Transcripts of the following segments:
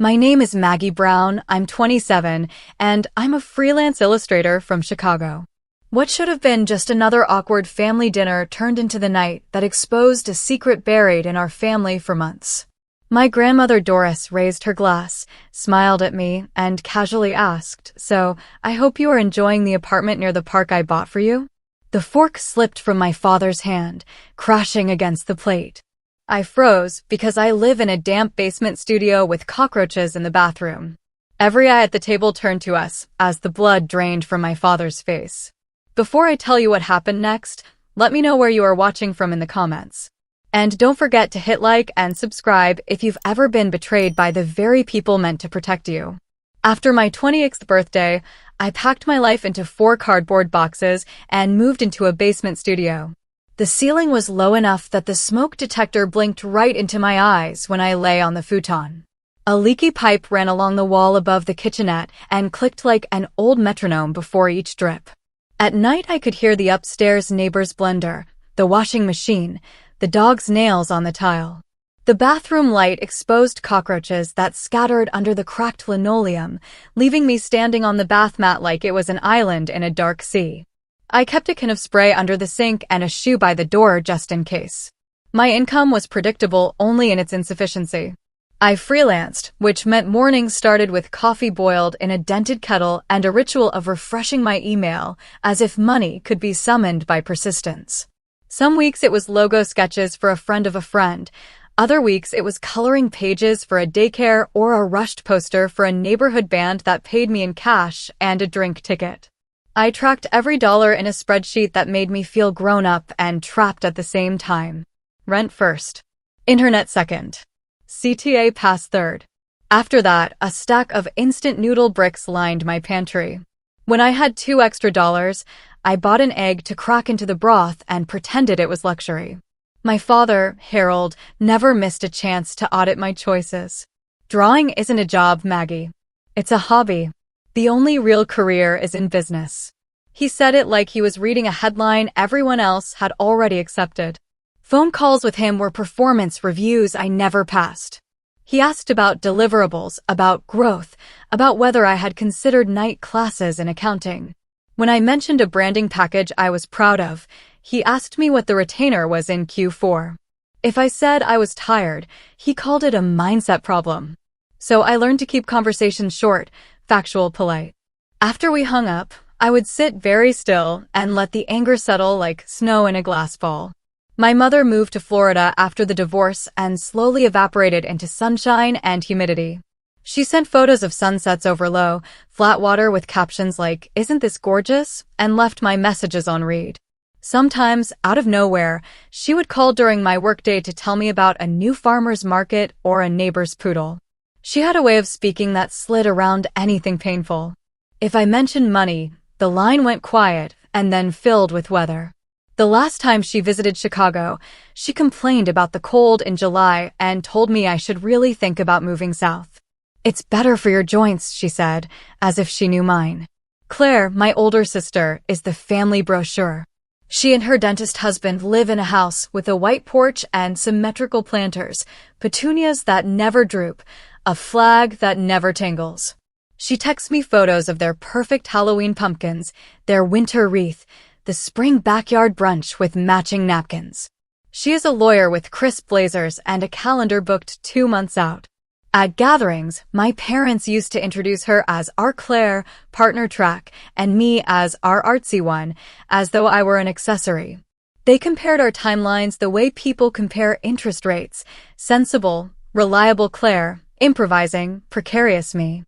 My name is Maggie Brown, I'm 27, and I'm a freelance illustrator from Chicago. What should have been just another awkward family dinner turned into the night that exposed a secret buried in our family for months. My grandmother Doris raised her glass, smiled at me, and casually asked, "So, I hope you are enjoying the apartment near the park I bought for you?" The fork slipped from my father's hand, crashing against the plate. I froze because I live in a damp basement studio with cockroaches in the bathroom. Every eye at the table turned to us as the blood drained from my father's face. Before I tell you what happened next, let me know where you are watching from in the comments. And don't forget to hit like and subscribe if you've ever been betrayed by the very people meant to protect you. After my 20th birthday, I packed my life into 4 cardboard boxes and moved into a basement studio. The ceiling was low enough that the smoke detector blinked right into my eyes when I lay on the futon. A leaky pipe ran along the wall above the kitchenette and clicked like an old metronome before each drip. At night I could hear the upstairs neighbor's blender, the washing machine, the dog's nails on the tile. The bathroom light exposed cockroaches that scattered under the cracked linoleum, leaving me standing on the bath mat like it was an island in a dark sea. I kept a can of spray under the sink and a shoe by the door just in case. My income was predictable only in its insufficiency. I freelanced, which meant mornings started with coffee boiled in a dented kettle and a ritual of refreshing my email, as if money could be summoned by persistence. Some weeks it was logo sketches for a friend of a friend. Other weeks it was coloring pages for a daycare or a rushed poster for a neighborhood band that paid me in cash and a drink ticket. I tracked every dollar in a spreadsheet that made me feel grown up and trapped at the same time. Rent first. Internet second. CTA pass third. After that, a stack of instant noodle bricks lined my pantry. When I had $2 extra, I bought an egg to crack into the broth and pretended it was luxury. My father, Harold, never missed a chance to audit my choices. Drawing isn't a job, Maggie. It's a hobby. The only real career is in business. He said it like he was reading a headline everyone else had already accepted. Phone calls with him were performance reviews I never passed. He asked about deliverables, about growth, about whether I had considered night classes in accounting. When I mentioned a branding package I was proud of, he asked me what the retainer was in Q4. If I said I was tired, he called it a mindset problem. So I learned to keep conversations short, factual, polite. After we hung up, I would sit very still and let the anger settle like snow in a glass ball. My mother moved to Florida after the divorce and slowly evaporated into sunshine and humidity. She sent photos of sunsets over low, flat water with captions like, "Isn't this gorgeous?" and left my messages on read. Sometimes, out of nowhere, she would call during my workday to tell me about a new farmer's market or a neighbor's poodle. She had a way of speaking that slid around anything painful. If I mentioned money, the line went quiet and then filled with weather. The last time she visited Chicago, she complained about the cold in July and told me I should really think about moving south. "It's better for your joints," she said, as if she knew mine. Claire, my older sister, is the family brochure. She and her dentist husband live in a house with a white porch and symmetrical planters, petunias that never droop, a flag that never tangles. She texts me photos of their perfect Halloween pumpkins, their winter wreath, the spring backyard brunch with matching napkins. She is a lawyer with crisp blazers and a calendar booked 2 months out. At gatherings, my parents used to introduce her as our Claire, partner track, and me as our artsy one, as though I were an accessory. They compared our timelines the way people compare interest rates: sensible, reliable Claire, improvising, precarious me.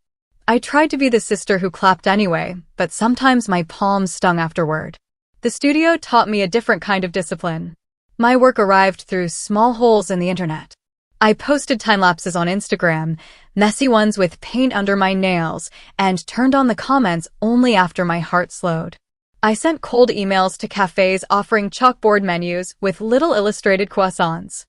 I tried to be the sister who clapped anyway, but sometimes my palms stung afterward. The studio taught me a different kind of discipline. My work arrived through small holes in the internet. I posted time-lapses on Instagram, messy ones with paint under my nails, and turned on the comments only after my heart slowed. I sent cold emails to cafes offering chalkboard menus with little illustrated croissants.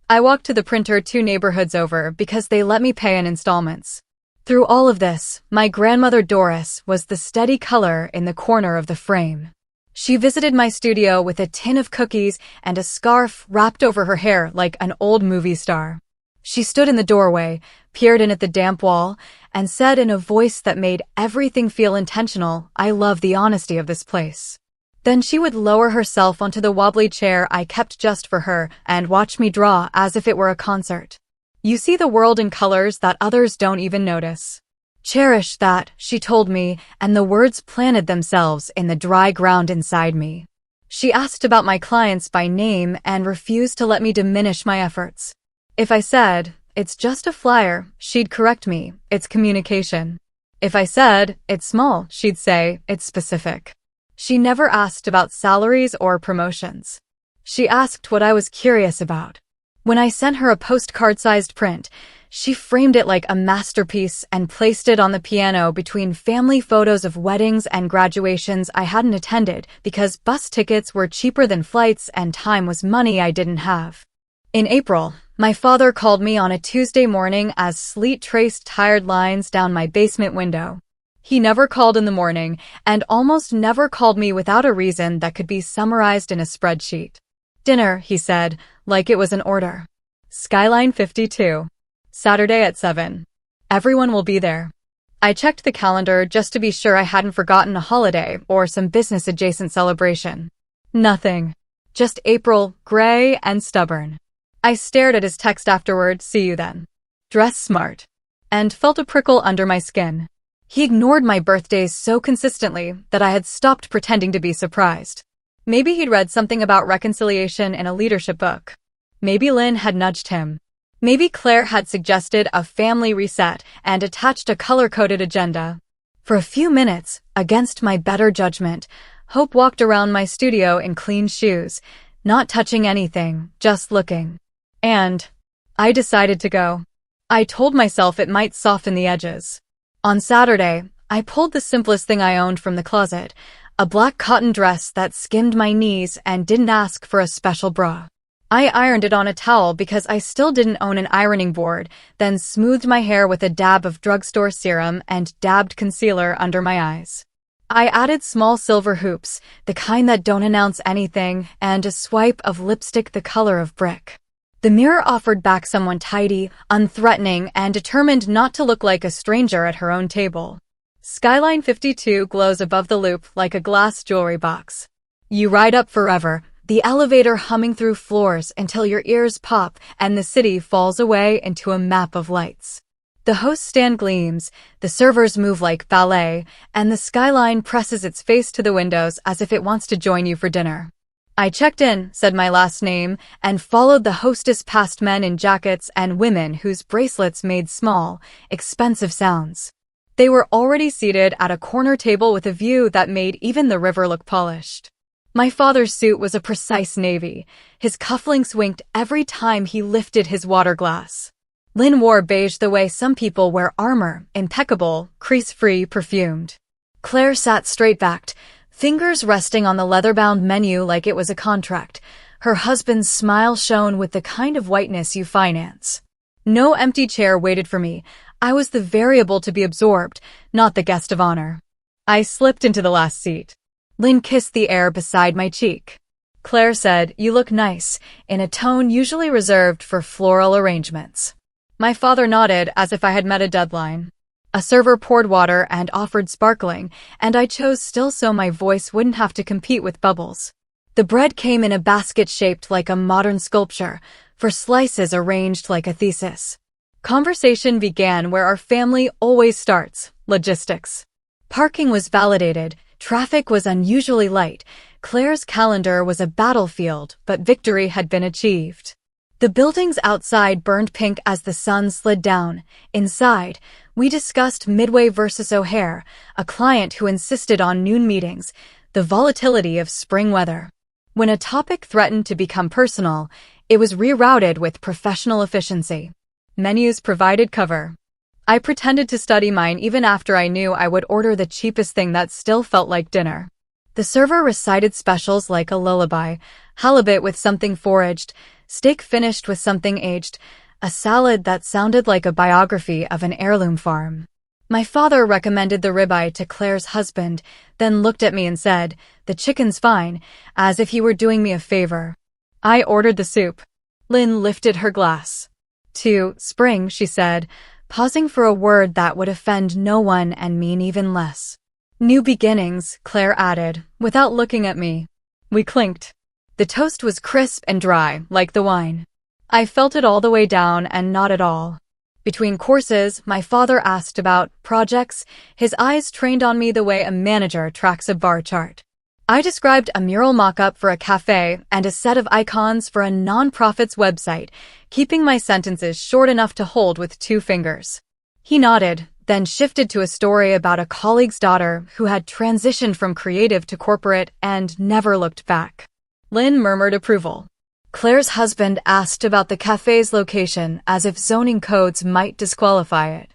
I walked to the printer 2 neighborhoods over because they let me pay in installments. Through all of this, my grandmother Doris was the steady color in the corner of the frame. She visited my studio with a tin of cookies and a scarf wrapped over her hair like an old movie star. She stood in the doorway, peered in at the damp wall, and said in a voice that made everything feel intentional, "I love the honesty of this place." Then she would lower herself onto the wobbly chair I kept just for her and watch me draw as if it were a concert. "You see the world in colors that others don't even notice. Cherish that," she told me, and the words planted themselves in the dry ground inside me. She asked about my clients by name and refused to let me diminish my efforts. If I said, "It's just a flyer," she'd correct me, "It's communication." If I said, "It's small," she'd say, "It's specific." She never asked about salaries or promotions. She asked what I was curious about. When I sent her a postcard-sized print, she framed it like a masterpiece and placed it on the piano between family photos of weddings and graduations I hadn't attended because bus tickets were cheaper than flights and time was money I didn't have. In April, my father called me on a Tuesday morning as sleet traced tired lines down my basement window. He never called in the morning and almost never called me without a reason that could be summarized in a spreadsheet. "Dinner," he said, like it was an order. "Skyline 52. Saturday at 7. Everyone will be there." I checked the calendar just to be sure I hadn't forgotten a holiday or some business-adjacent celebration. Nothing. Just April, gray and stubborn. I stared at his text afterward, "See you then. Dress smart," and felt a prickle under my skin. He ignored my birthdays so consistently that I had stopped pretending to be surprised. Maybe he'd read something about reconciliation in a leadership book. Maybe Lynn had nudged him. Maybe Claire had suggested a family reset and attached a color-coded agenda. For a few minutes, against my better judgment, Hope walked around my studio in clean shoes, not touching anything, just looking. And I decided to go. I told myself it might soften the edges. On Saturday, I pulled the simplest thing I owned from the closet, a black cotton dress that skimmed my knees and didn't ask for a special bra. I ironed it on a towel because I still didn't own an ironing board, then smoothed my hair with a dab of drugstore serum and dabbed concealer under my eyes. I added small silver hoops, the kind that don't announce anything, and a swipe of lipstick the color of brick. The mirror offered back someone tidy, unthreatening, and determined not to look like a stranger at her own table. Skyline 52 glows above the loop like a glass jewelry box. You ride up forever, the elevator humming through floors until your ears pop and the city falls away into a map of lights. The host stand gleams, the servers move like ballet, and the skyline presses its face to the windows as if it wants to join you for dinner. I checked in, said my last name, and followed the hostess past men in jackets and women whose bracelets made small, expensive sounds. They were already seated at a corner table with a view that made even the river look polished. My father's suit was a precise navy. His cufflinks winked every time he lifted his water glass. Lynn wore beige the way some people wear armor, impeccable, crease-free, perfumed. Claire sat straight-backed, fingers resting on the leather-bound menu like it was a contract. Her husband's smile shone with the kind of whiteness you finance. No empty chair waited for me. I was the variable to be absorbed, not the guest of honor. I slipped into the last seat. Lynn kissed the air beside my cheek. Claire said, "You look nice," in a tone usually reserved for floral arrangements. My father nodded as if I had met a deadline. A server poured water and offered sparkling, and I chose still so my voice wouldn't have to compete with bubbles. The bread came in a basket shaped like a modern sculpture, for slices arranged like a thesis. Conversation began where our family always starts, logistics. Parking was validated, traffic was unusually light, Claire's calendar was a battlefield, but victory had been achieved. The buildings outside burned pink as the sun slid down. Inside, we discussed Midway versus O'Hare, a client who insisted on noon meetings, the volatility of spring weather. When a topic threatened to become personal, it was rerouted with professional efficiency. Menus provided cover. I pretended to study mine even after I knew I would order the cheapest thing that still felt like dinner. The server recited specials like a lullaby, halibut with something foraged, steak finished with something aged, a salad that sounded like a biography of an heirloom farm. My father recommended the ribeye to Claire's husband, then looked at me and said, "The chicken's fine," as if he were doing me a favor. I ordered the soup. Lynn lifted her glass. "To spring," she said, pausing for a word that would offend no one and mean even less. New beginnings, Claire added, without looking at me. We clinked. The toast was crisp and dry, like the wine. I felt it all the way down and not at all. Between courses, my father asked about projects, his eyes trained on me the way a manager tracks a bar chart. I described a mural mock-up for a cafe and a set of icons for a non-profit's website, keeping my sentences short enough to hold with 2 fingers. He nodded, then shifted to a story about a colleague's daughter who had transitioned from creative to corporate and never looked back. Lynn murmured approval. Claire's husband asked about the cafe's location as if zoning codes might disqualify it.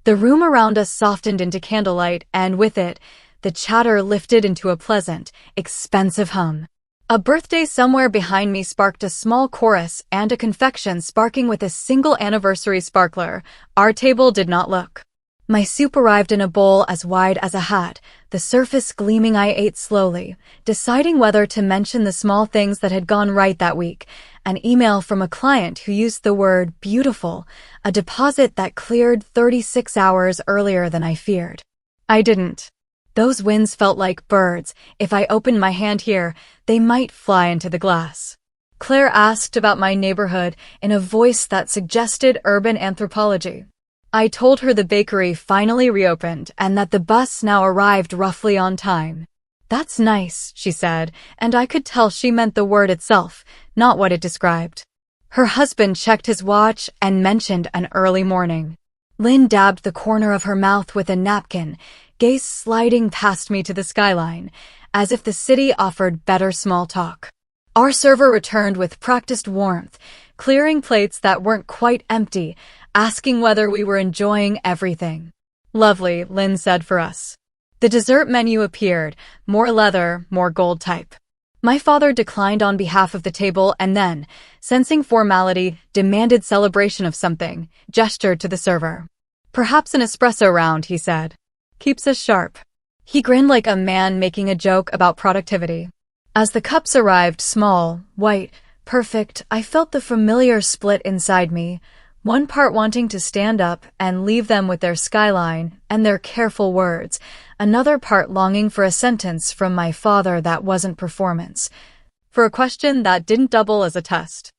The room around us softened into candlelight, and with it, the chatter lifted into a pleasant, expensive hum. A birthday somewhere behind me sparked a small chorus and a confection sparking with a single anniversary sparkler. Our table did not look. My soup arrived in a bowl as wide as a hat, the surface gleaming. I ate slowly, deciding whether to mention the small things that had gone right that week. An email from a client who used the word beautiful, a deposit that cleared 36 hours earlier than I feared. I didn't. Those winds felt like birds. If I opened my hand here, they might fly into the glass. Claire asked about my neighborhood in a voice that suggested urban anthropology. I told her the bakery finally reopened and that the bus now arrived roughly on time. That's nice, she said, and I could tell she meant the word itself, not what it described. Her husband checked his watch and mentioned an early morning. Lynn dabbed the corner of her mouth with a napkin, gaze sliding past me to the skyline, as if the city offered better small talk. Our server returned with practiced warmth, clearing plates that weren't quite empty, asking whether we were enjoying everything. Lovely, Lynn said for us. The dessert menu appeared, more leather, more gold type. My father declined on behalf of the table and then, sensing formality, demanded celebration of something, gestured to the server. Perhaps an espresso round, he said. Keeps us sharp. He grinned like a man making a joke about productivity. As the cups arrived, small, white, perfect, I felt the familiar split inside me, one part wanting to stand up and leave them with their skyline and their careful words, another part longing for a sentence from my father that wasn't performance, for a question that didn't double as a test.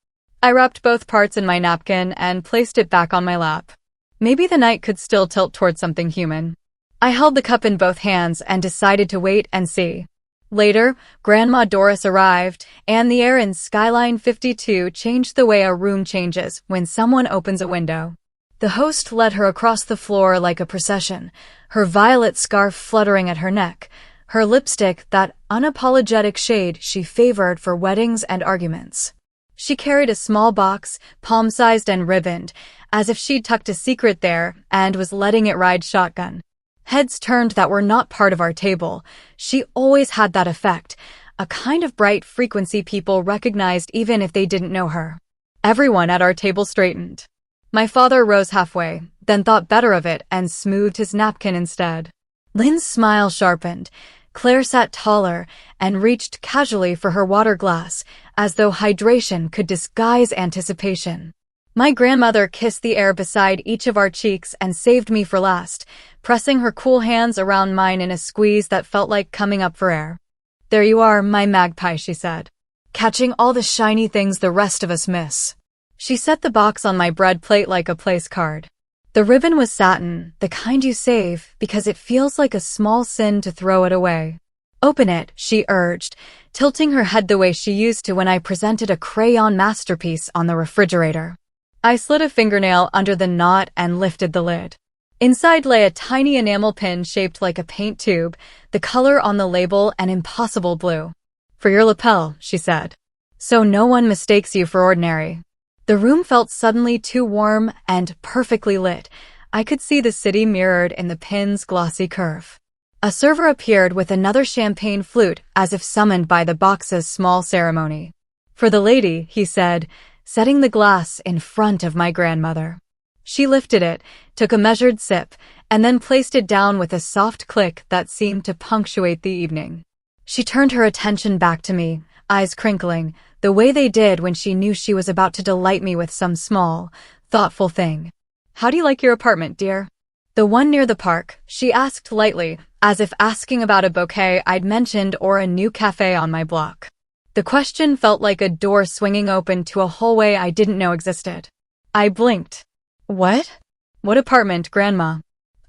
I wrapped both parts in my napkin and placed it back on my lap. Maybe the night could still tilt toward something human. I held the cup in both hands and decided to wait and see. Later, Grandma Doris arrived, and the air in Skyline 52 changed the way a room changes when someone opens a window. The host led her across the floor like a procession, her violet scarf fluttering at her neck, her lipstick that unapologetic shade she favored for weddings and arguments. She carried a small box, palm-sized and ribboned, as if she'd tucked a secret there and was letting it ride shotgun. Heads turned that were not part of our table. She always had that effect, a kind of bright frequency people recognized even if they didn't know her. Everyone at our table straightened. My father rose halfway, then thought better of it and smoothed his napkin instead. Lynn's smile sharpened. Claire sat taller and reached casually for her water glass, as though hydration could disguise anticipation. My grandmother kissed the air beside each of our cheeks and saved me for last, pressing her cool hands around mine in a squeeze that felt like coming up for air. There you are, my magpie, she said, catching all the shiny things the rest of us miss. She set the box on my bread plate like a place card. The ribbon was satin, the kind you save because it feels like a small sin to throw it away. Open it, she urged, tilting her head the way she used to when I presented a crayon masterpiece on the refrigerator. I slid a fingernail under the knot and lifted the lid. Inside lay a tiny enamel pin shaped like a paint tube, the color on the label an impossible blue. For your lapel, she said. So no one mistakes you for ordinary. The room felt suddenly too warm and perfectly lit. I could see the city mirrored in the pin's glossy curve. A server appeared with another champagne flute as if summoned by the box's small ceremony. For the lady, he said, setting the glass in front of my grandmother. She lifted it, took a measured sip, and then placed it down with a soft click that seemed to punctuate the evening. She turned her attention back to me, eyes crinkling, the way they did when she knew she was about to delight me with some small, thoughtful thing. How do you like your apartment, dear? The one near the park, she asked lightly, as if asking about a bouquet I'd mentioned or a new cafe on my block. The question felt like a door swinging open to a hallway I didn't know existed. I blinked. What? What apartment, Grandma?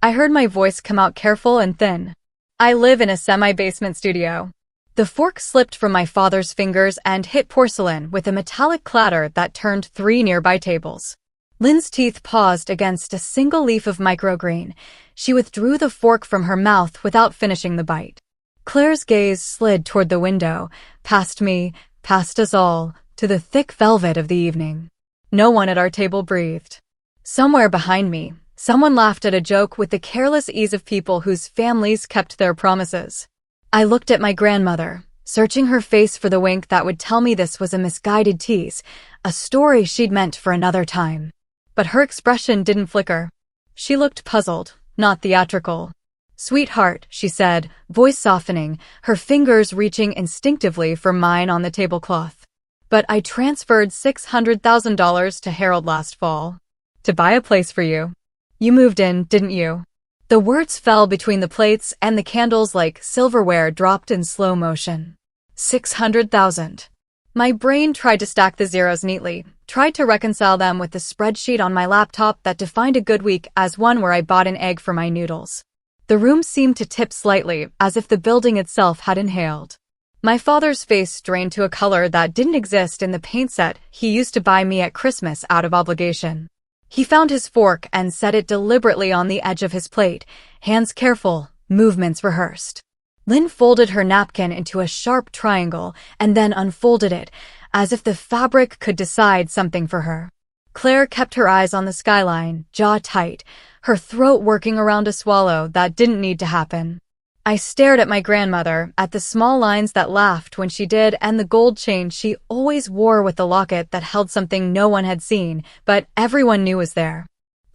I heard my voice come out careful and thin. I live in a semi-basement studio. The fork slipped from my father's fingers and hit porcelain with a metallic clatter that turned 3 nearby tables. Lynn's teeth paused against a single leaf of microgreen. She withdrew the fork from her mouth without finishing the bite. Claire's gaze slid toward the window, past me, past us all, to the thick velvet of the evening. No one at our table breathed. Somewhere behind me, someone laughed at a joke with the careless ease of people whose families kept their promises. I looked at my grandmother, searching her face for the wink that would tell me this was a misguided tease, a story she'd meant for another time. But her expression didn't flicker. She looked puzzled, not theatrical. "Sweetheart," she said, voice softening, her fingers reaching instinctively for mine on the tablecloth. "But I transferred $600,000 to Harold last fall. To buy a place for you. You moved in, didn't you?" The words fell between the plates and the candles like silverware dropped in slow motion. 600,000. My brain tried to stack the zeros neatly, tried to reconcile them with the spreadsheet on my laptop that defined a good week as one where I bought an egg for my noodles. The room seemed to tip slightly, as if the building itself had inhaled. My father's face strained to a color that didn't exist in the paint set he used to buy me at Christmas out of obligation. He found his fork and set it deliberately on the edge of his plate, hands careful, movements rehearsed. Lynn folded her napkin into a sharp triangle and then unfolded it, as if the fabric could decide something for her. Claire kept her eyes on the skyline, jaw tight, her throat working around a swallow that didn't need to happen. I stared at my grandmother, at the small lines that laughed when she did and the gold chain she always wore with the locket that held something no one had seen, but everyone knew was there.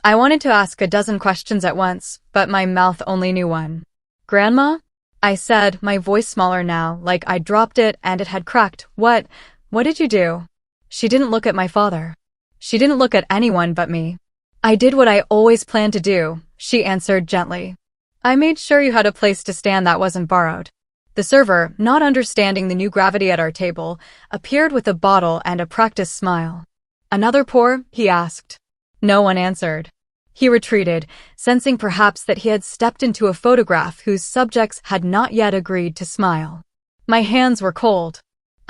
I wanted to ask a dozen questions at once, but my mouth only knew one. "Grandma?" I said, my voice smaller now, like I'd dropped it and it had cracked. What did you do?" She didn't look at my father. She didn't look at anyone but me. "I did what I always planned to do," she answered gently. "I made sure you had a place to stand that wasn't borrowed." The server, not understanding the new gravity at our table, appeared with a bottle and a practiced smile. "Another pour?" he asked. No one answered. He retreated, sensing perhaps that he had stepped into a photograph whose subjects had not yet agreed to smile. My hands were cold.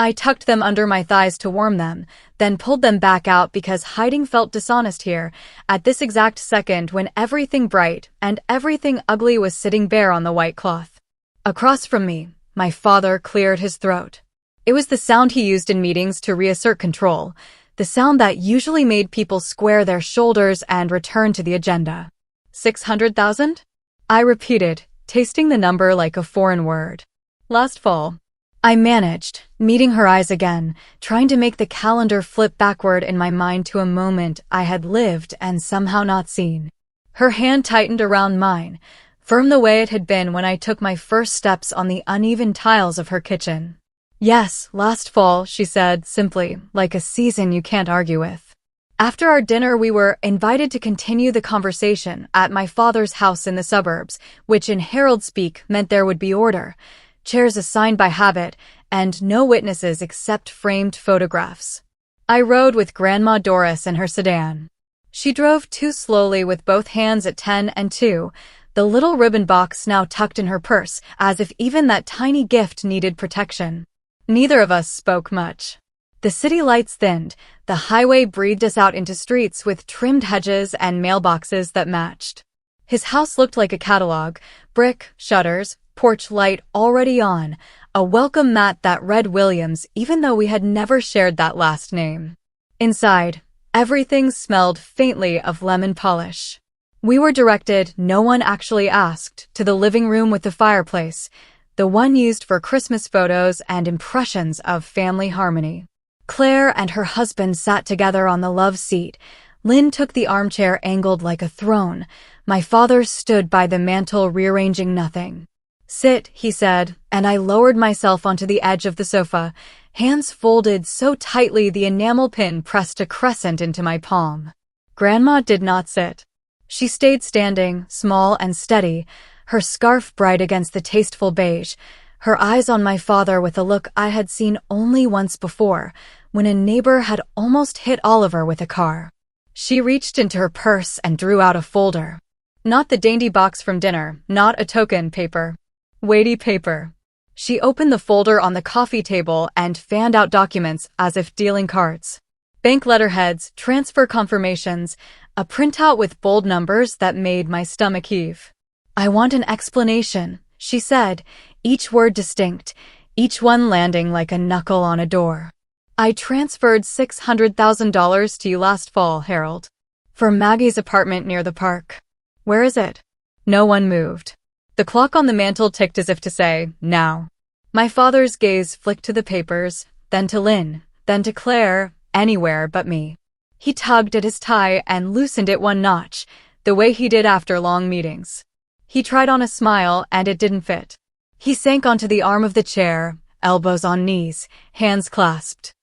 I tucked them under my thighs to warm them, then pulled them back out because hiding felt dishonest here, at this exact second when everything bright and everything ugly was sitting bare on the white cloth. Across from me, my father cleared his throat. It was the sound he used in meetings to reassert control, the sound that usually made people square their shoulders and return to the agenda. 600,000? I repeated, tasting the number like a foreign word. "Last fall." I managed, meeting her eyes again, trying to make the calendar flip backward in my mind to a moment I had lived and somehow not seen. Her hand tightened around mine, firm the way it had been when I took my first steps on the uneven tiles of her kitchen. "Yes, last fall," she said, simply, like a season you can't argue with. After our dinner we were invited to continue the conversation at my father's house in the suburbs, which in Herald speak meant there would be order, chairs assigned by habit, and no witnesses except framed photographs. I rode with Grandma Doris in her sedan. She drove too slowly with both hands at 10 and 2, the little ribbon box now tucked in her purse, as if even that tiny gift needed protection. Neither of us spoke much. The city lights thinned, the highway breathed us out into streets with trimmed hedges and mailboxes that matched. His house looked like a catalog, brick, shutters, porch light already on, a welcome mat that read Williams even though we had never shared that last name. Inside, everything smelled faintly of lemon polish. We were directed, no one actually asked, to the living room with the fireplace, the one used for Christmas photos and impressions of family harmony. Claire and her husband sat together on the love seat. Lynn took the armchair angled like a throne. My father stood by the mantel rearranging nothing. "Sit," he said, and I lowered myself onto the edge of the sofa, hands folded so tightly the enamel pin pressed a crescent into my palm. Grandma did not sit. She stayed standing, small and steady, her scarf bright against the tasteful beige, her eyes on my father with a look I had seen only once before, when a neighbor had almost hit Oliver with a car. She reached into her purse and drew out a folder. Not the dainty box from dinner, not a token paper. Weighty paper. She opened the folder on the coffee table and fanned out documents as if dealing cards. Bank letterheads, transfer confirmations, a printout with bold numbers that made my stomach heave. "I want an explanation," she said, each word distinct, each one landing like a knuckle on a door. "I transferred $600,000 to you last fall, Harold. For Maggie's apartment near the park. Where is it?" No one moved. The clock on the mantel ticked as if to say, now. My father's gaze flicked to the papers, then to Lynn, then to Claire, anywhere but me. He tugged at his tie and loosened it one notch, the way he did after long meetings. He tried on a smile and it didn't fit. He sank onto the arm of the chair, elbows on knees, hands clasped.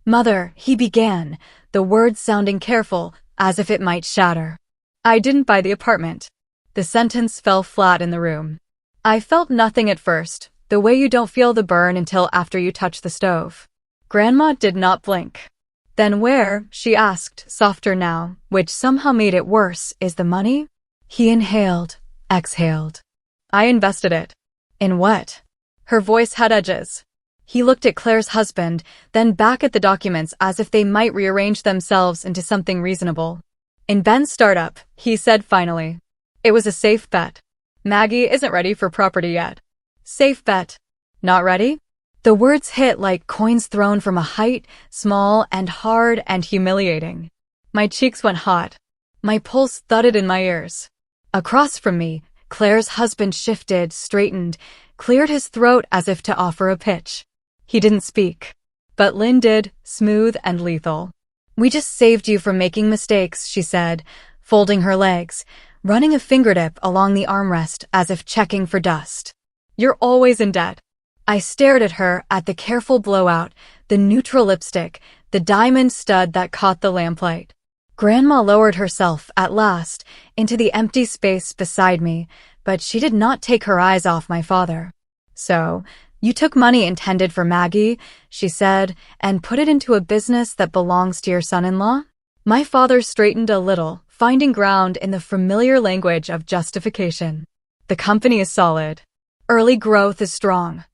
"Mother," he began, the words sounding careful, as if it might shatter. "I didn't buy the apartment." The sentence fell flat in the room. I felt nothing at first, the way you don't feel the burn until after you touch the stove. Grandma did not blink. "Then where," she asked, softer now, which somehow made it worse, "is the money?" He inhaled, exhaled. "I invested it." "In what?" Her voice had edges. He looked at Claire's husband, then back at the documents as if they might rearrange themselves into something reasonable. "In Ben's startup," he said finally. "It was a safe bet. Maggie isn't ready for property yet." "Safe bet. Not ready?" The words hit like coins thrown from a height, small and hard and humiliating. My cheeks went hot. My pulse thudded in my ears. Across from me, Claire's husband shifted, straightened, cleared his throat as if to offer a pitch. He didn't speak. But Lynn did, smooth and lethal. "We just saved you from making mistakes," she said, folding her legs, running a fingertip along the armrest as if checking for dust. "You're always in debt." I stared at her, at the careful blowout, the neutral lipstick, the diamond stud that caught the lamplight. Grandma lowered herself, at last, into the empty space beside me, but she did not take her eyes off my father. "So, you took money intended for Maggie," she said, "and put it into a business that belongs to your son-in-law?" My father straightened a little, finding ground in the familiar language of justification. "The company is solid. Early growth is strong.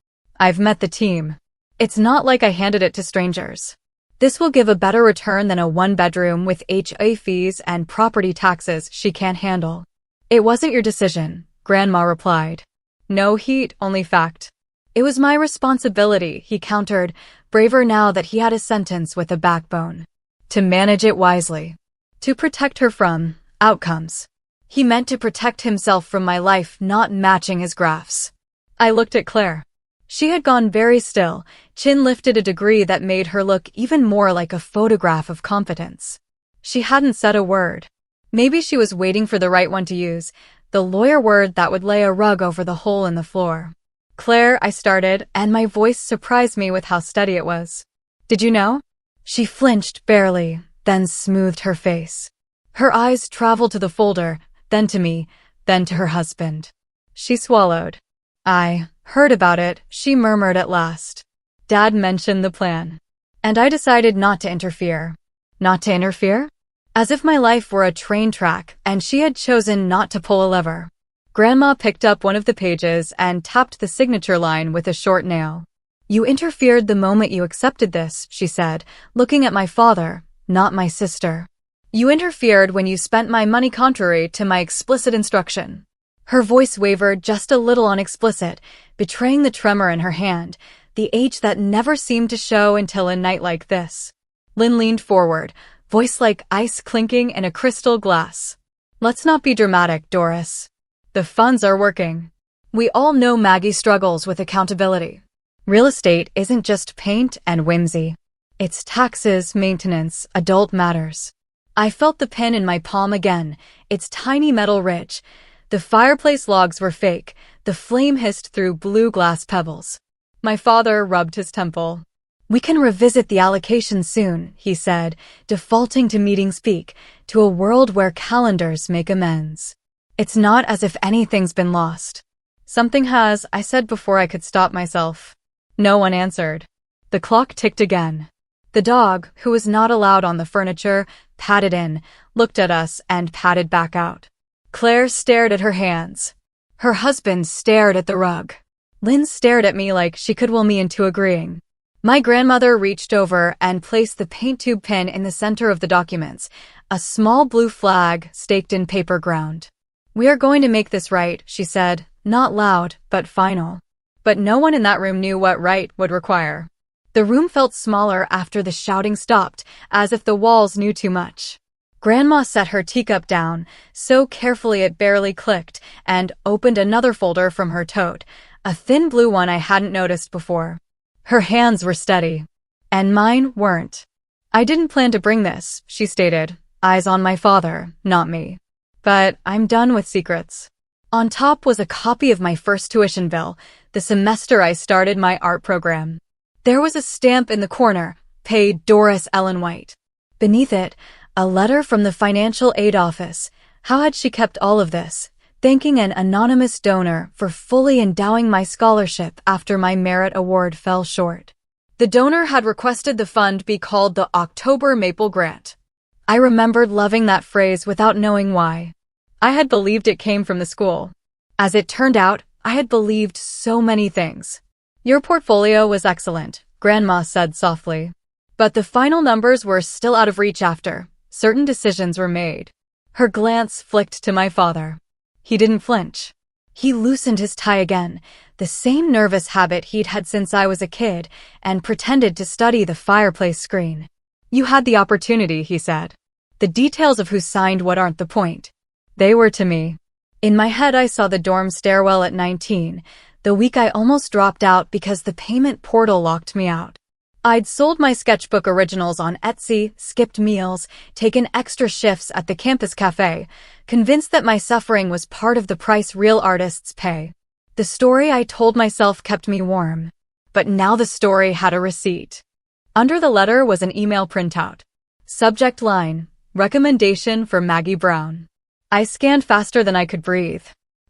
I've met the team. It's not like I handed it to strangers. This will give a better return than a one-bedroom with HOA fees and property taxes she can't handle." "It wasn't your decision," Grandma replied. "No heat, only fact." "It was my responsibility," he countered, braver now that he had a sentence with a backbone. "To manage it wisely. To protect her from outcomes." He meant to protect himself from my life not matching his graphs. I looked at Claire. She had gone very still, chin lifted a degree that made her look even more like a photograph of competence. She hadn't said a word. Maybe she was waiting for the right one to use, the lawyer word that would lay a rug over the hole in the floor. "Claire," I started, and my voice surprised me with how steady it was. "Did you know?" She flinched barely, then smoothed her face. Her eyes traveled to the folder, then to me, then to her husband. She swallowed. "I heard about it," she murmured at last. "Dad mentioned the plan. And I decided not to interfere." Not to interfere? As if my life were a train track and she had chosen not to pull a lever. Grandma picked up one of the pages and tapped the signature line with a short nail. "You interfered the moment you accepted this," she said, looking at my father, not my sister. "You interfered when you spent my money contrary to my explicit instruction." Her voice wavered just a little on explicit, betraying the tremor in her hand, the age that never seemed to show until a night like this. Lynn leaned forward, voice like ice clinking in a crystal glass. "Let's not be dramatic, Doris. The funds are working. We all know Maggie struggles with accountability. Real estate isn't just paint and whimsy. It's taxes, maintenance, adult matters." I felt the pin in my palm again, its tiny metal ridge. The fireplace logs were fake, the flame hissed through blue glass pebbles. My father rubbed his temple. "We can revisit the allocation soon," he said, defaulting to meeting speak, to a world where calendars make amends. "It's not as if anything's been lost." "Something has," I said before I could stop myself. No one answered. The clock ticked again. The dog, who was not allowed on the furniture, padded in, looked at us, and padded back out. Claire stared at her hands. Her husband stared at the rug. Lynn stared at me like she could will me into agreeing. My grandmother reached over and placed the paint tube pin in the center of the documents, a small blue flag staked in paper ground. "We are going to make this right," she said, not loud, but final. But no one in that room knew what right would require. The room felt smaller after the shouting stopped, as if the walls knew too much. Grandma set her teacup down, so carefully it barely clicked, and opened another folder from her tote, a thin blue one I hadn't noticed before. Her hands were steady. And mine weren't. "I didn't plan to bring this," she stated, eyes on my father, not me. "But I'm done with secrets." On top was a copy of my first tuition bill, the semester I started my art program. There was a stamp in the corner, paid Doris Ellen White. Beneath it, a letter from the financial aid office. How had she kept all of this? Thanking an anonymous donor for fully endowing my scholarship after my merit award fell short. The donor had requested the fund be called the October Maple Grant. I remembered loving that phrase without knowing why. I had believed it came from the school. As it turned out, I had believed so many things. "Your portfolio was excellent," Grandma said softly. But the final numbers were still out of reach after certain decisions were made. Her glance flicked to my father. He didn't flinch. He loosened his tie again, the same nervous habit he'd had since I was a kid, and pretended to study the fireplace screen. "You had the opportunity," he said. "The details of who signed what aren't the point. They were to me." In my head I saw the dorm stairwell at 19, the week I almost dropped out because the payment portal locked me out. I'd sold my sketchbook originals on Etsy, skipped meals, taken extra shifts at the campus cafe, convinced that my suffering was part of the price real artists pay. The story I told myself kept me warm. But now the story had a receipt. Under the letter was an email printout. Subject line, "Recommendation for Maggie Brown." I scanned faster than I could breathe.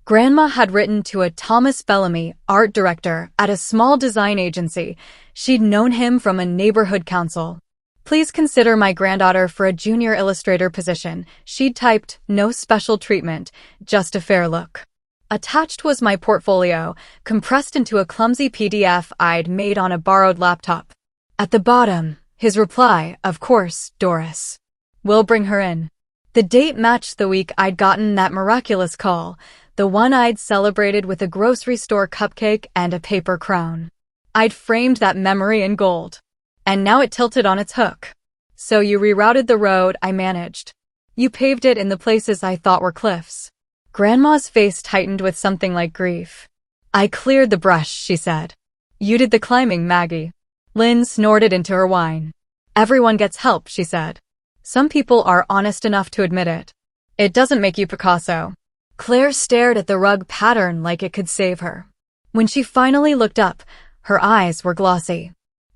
Grandma had written to a Thomas Bellamy, art director at a small design agency. She'd known him from a neighborhood council. "Please consider my granddaughter for a junior illustrator position." She'd typed, "No special treatment, just a fair look." Attached was my portfolio, compressed into a clumsy PDF I'd made on a borrowed laptop. At the bottom, his reply, "Of course, Doris. We'll bring her in." The date matched the week I'd gotten that miraculous call, the one I'd celebrated with a grocery store cupcake and a paper crown. I'd framed that memory in gold. And now it tilted on its hook. "So you rerouted the road," I managed. "You paved it in the places I thought were cliffs." Grandma's face tightened with something like grief. "I cleared the brush," she said. "You did the climbing, Maggie." Lynn snorted into her wine. "Everyone gets help," she said. "Some people are honest enough to admit it. It doesn't make you Picasso." Claire stared at the rug pattern like it could save her. When she finally looked up, her eyes were glossy.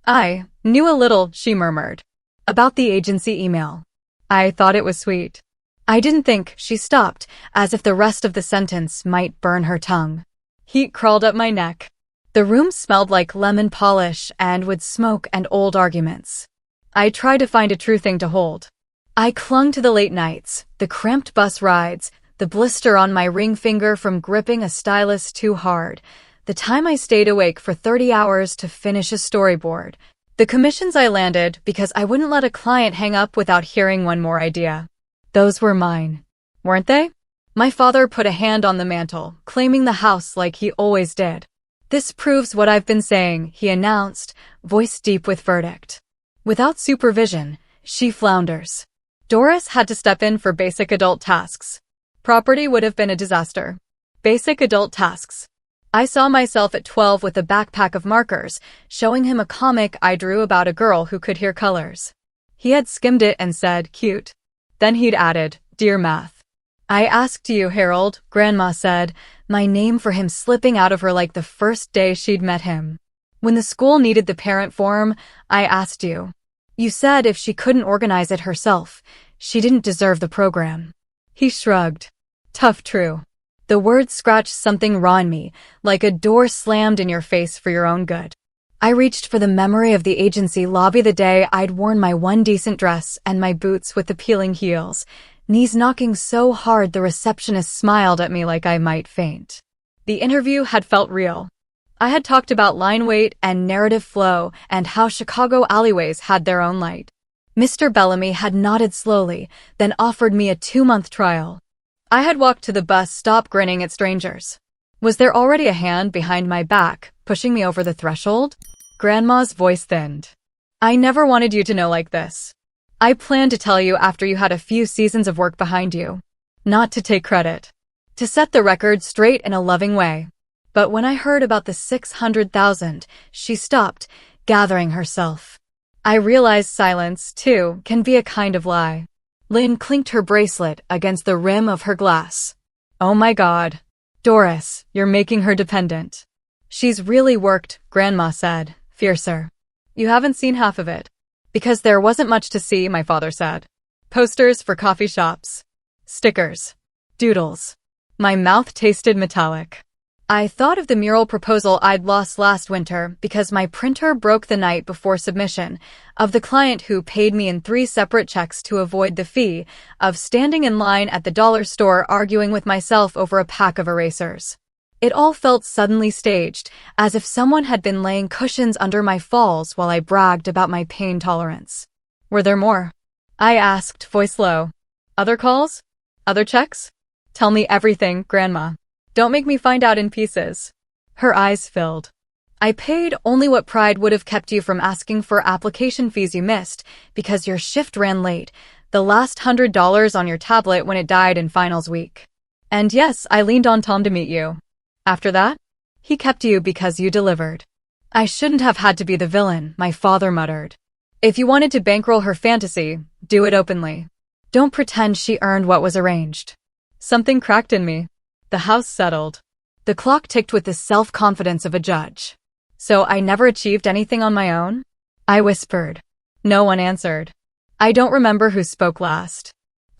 "I knew a little," she murmured, "about the agency email. I thought it was sweet. I didn't think," she stopped, as if the rest of the sentence might burn her tongue. Heat crawled up my neck. The room smelled like lemon polish and wood smoke and old arguments. I tried to find a true thing to hold. I clung to the late nights, the cramped bus rides, the blister on my ring finger from gripping a stylus too hard, the time I stayed awake for 30 hours to finish a storyboard, the commissions I landed because I wouldn't let a client hang up without hearing one more idea. Those were mine, weren't they? My father put a hand on the mantel, claiming the house like he always did. "This proves what I've been saying," he announced, voice deep with verdict. Without supervision, she flounders. Doris had to step in for basic adult tasks. Property would have been a disaster. Basic adult tasks. I saw myself at 12 with a backpack of markers, showing him a comic I drew about a girl who could hear colors. He had skimmed it and said, "Cute." Then he'd added, "Dear Math." "I asked you, Harold," Grandma said, my name for him slipping out of her like the first day she'd met him. When the school needed the parent form, I asked you. You said if she couldn't organize it herself, she didn't deserve the program. He shrugged. Tough true. The words scratched something raw in me, like a door slammed in your face for your own good. I reached for the memory of the agency lobby the day I'd worn my one decent dress and my boots with the peeling heels, knees knocking so hard the receptionist smiled at me like I might faint. The interview had felt real. I had talked about line weight and narrative flow and how Chicago alleyways had their own light. Mr. Bellamy had nodded slowly, then offered me a 2-month trial. I had walked to the bus stop grinning at strangers. Was there already a hand behind my back, pushing me over the threshold? Grandma's voice thinned. I never wanted you to know like this. I planned to tell you after you had a few seasons of work behind you. Not to take credit. To set the record straight in a loving way. But when I heard about the 600,000, she stopped, gathering herself. I realized silence, too, can be a kind of lie. Lynn clinked her bracelet against the rim of her glass. Oh my God. Doris, you're making her dependent. She's really worked, Grandma said, fiercer. You haven't seen half of it. Because there wasn't much to see, my father said. Posters for coffee shops. Stickers. Doodles. My mouth tasted metallic. I thought of the mural proposal I'd lost last winter because my printer broke the night before submission, of the client who paid me in 3 separate checks to avoid the fee, of standing in line at the dollar store arguing with myself over a pack of erasers. It all felt suddenly staged, as if someone had been laying cushions under my falls while I bragged about my pain tolerance. Were there more? I asked, voice low. Other calls? Other checks? Tell me everything, Grandma. Don't make me find out in pieces. Her eyes filled. I paid only what pride would have kept you from asking for application fees you missed because your shift ran late, the last $100 on your tablet when it died in finals week. And yes, I leaned on Tom to meet you. After that, he kept you because you delivered. I shouldn't have had to be the villain, my father muttered. If you wanted to bankroll her fantasy, do it openly. Don't pretend she earned what was arranged. Something cracked in me. The house settled. The clock ticked with the self-confidence of a judge. So I never achieved anything on my own? I whispered. No one answered. I don't remember who spoke last.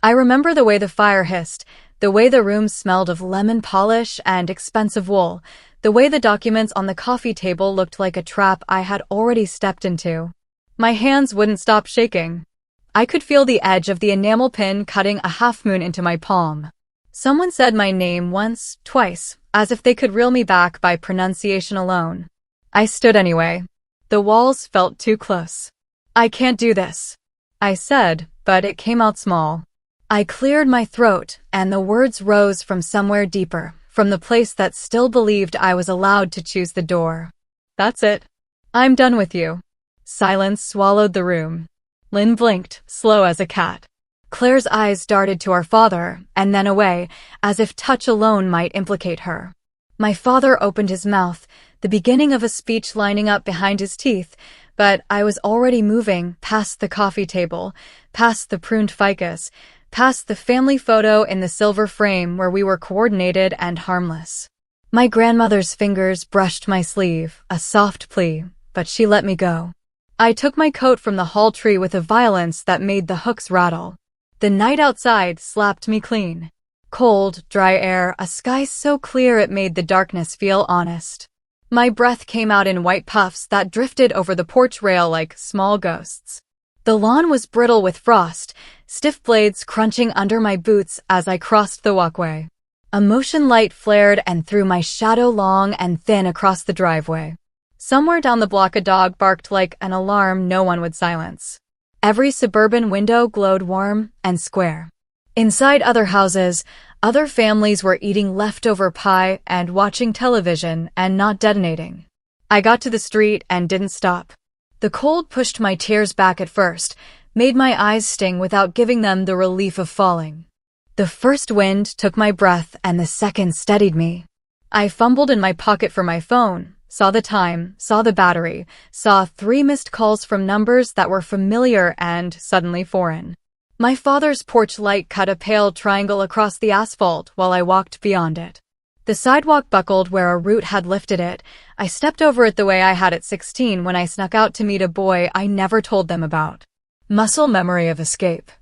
I remember the way the fire hissed, the way the room smelled of lemon polish and expensive wool, the way the documents on the coffee table looked like a trap I had already stepped into. My hands wouldn't stop shaking. I could feel the edge of the enamel pin cutting a half-moon into my palm. Someone said my name once, twice, as if they could reel me back by pronunciation alone. I stood anyway. The walls felt too close. I can't do this, I said, but it came out small. I cleared my throat, and the words rose from somewhere deeper, from the place that still believed I was allowed to choose the door. That's it. I'm done with you. Silence swallowed the room. Lynn blinked, slow as a cat. Claire's eyes darted to our father, and then away, as if touch alone might implicate her. My father opened his mouth, the beginning of a speech lining up behind his teeth, but I was already moving past the coffee table, past the pruned ficus, past the family photo in the silver frame where we were coordinated and harmless. My grandmother's fingers brushed my sleeve, a soft plea, but she let me go. I took my coat from the hall tree with a violence that made the hooks rattle. The night outside slapped me clean. Cold, dry air, a sky so clear it made the darkness feel honest. My breath came out in white puffs that drifted over the porch rail like small ghosts. The lawn was brittle with frost, stiff blades crunching under my boots as I crossed the walkway. A motion light flared and threw my shadow long and thin across the driveway. Somewhere down the block a dog barked like an alarm no one would silence. Every suburban window glowed warm and square. Inside other houses, other families were eating leftover pie and watching television and not detonating. I got to the street and didn't stop. The cold pushed my tears back at first, made my eyes sting without giving them the relief of falling. The first wind took my breath and the second steadied me. I fumbled in my pocket for my phone, saw the time, saw the battery, saw 3 missed calls from numbers that were familiar and suddenly foreign. My father's porch light cut a pale triangle across the asphalt while I walked beyond it. The sidewalk buckled where a root had lifted it. I stepped over it the way I had at 16 when I snuck out to meet a boy I never told them about. Muscle memory of escape.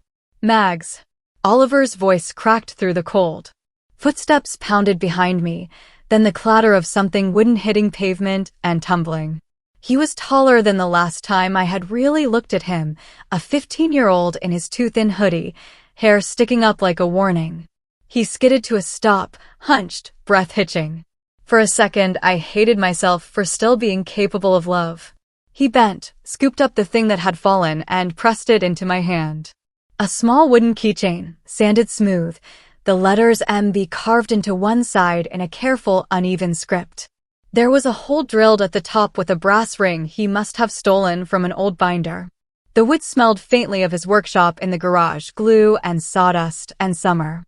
Mags. Oliver's voice cracked through the cold. Footsteps pounded behind me, then the clatter of something wooden hitting pavement and tumbling. He was taller than the last time I had really looked at him, a 15-year-old in his too-thin hoodie, hair sticking up like a warning. He skidded to a stop, hunched, breath hitching. For a second, I hated myself for still being capable of love. He bent, scooped up the thing that had fallen, and pressed it into my hand. A small wooden keychain, sanded smooth, the letters MB carved into one side in a careful, uneven script. There was a hole drilled at the top with a brass ring he must have stolen from an old binder. The wood smelled faintly of his workshop in the garage, glue and sawdust and summer.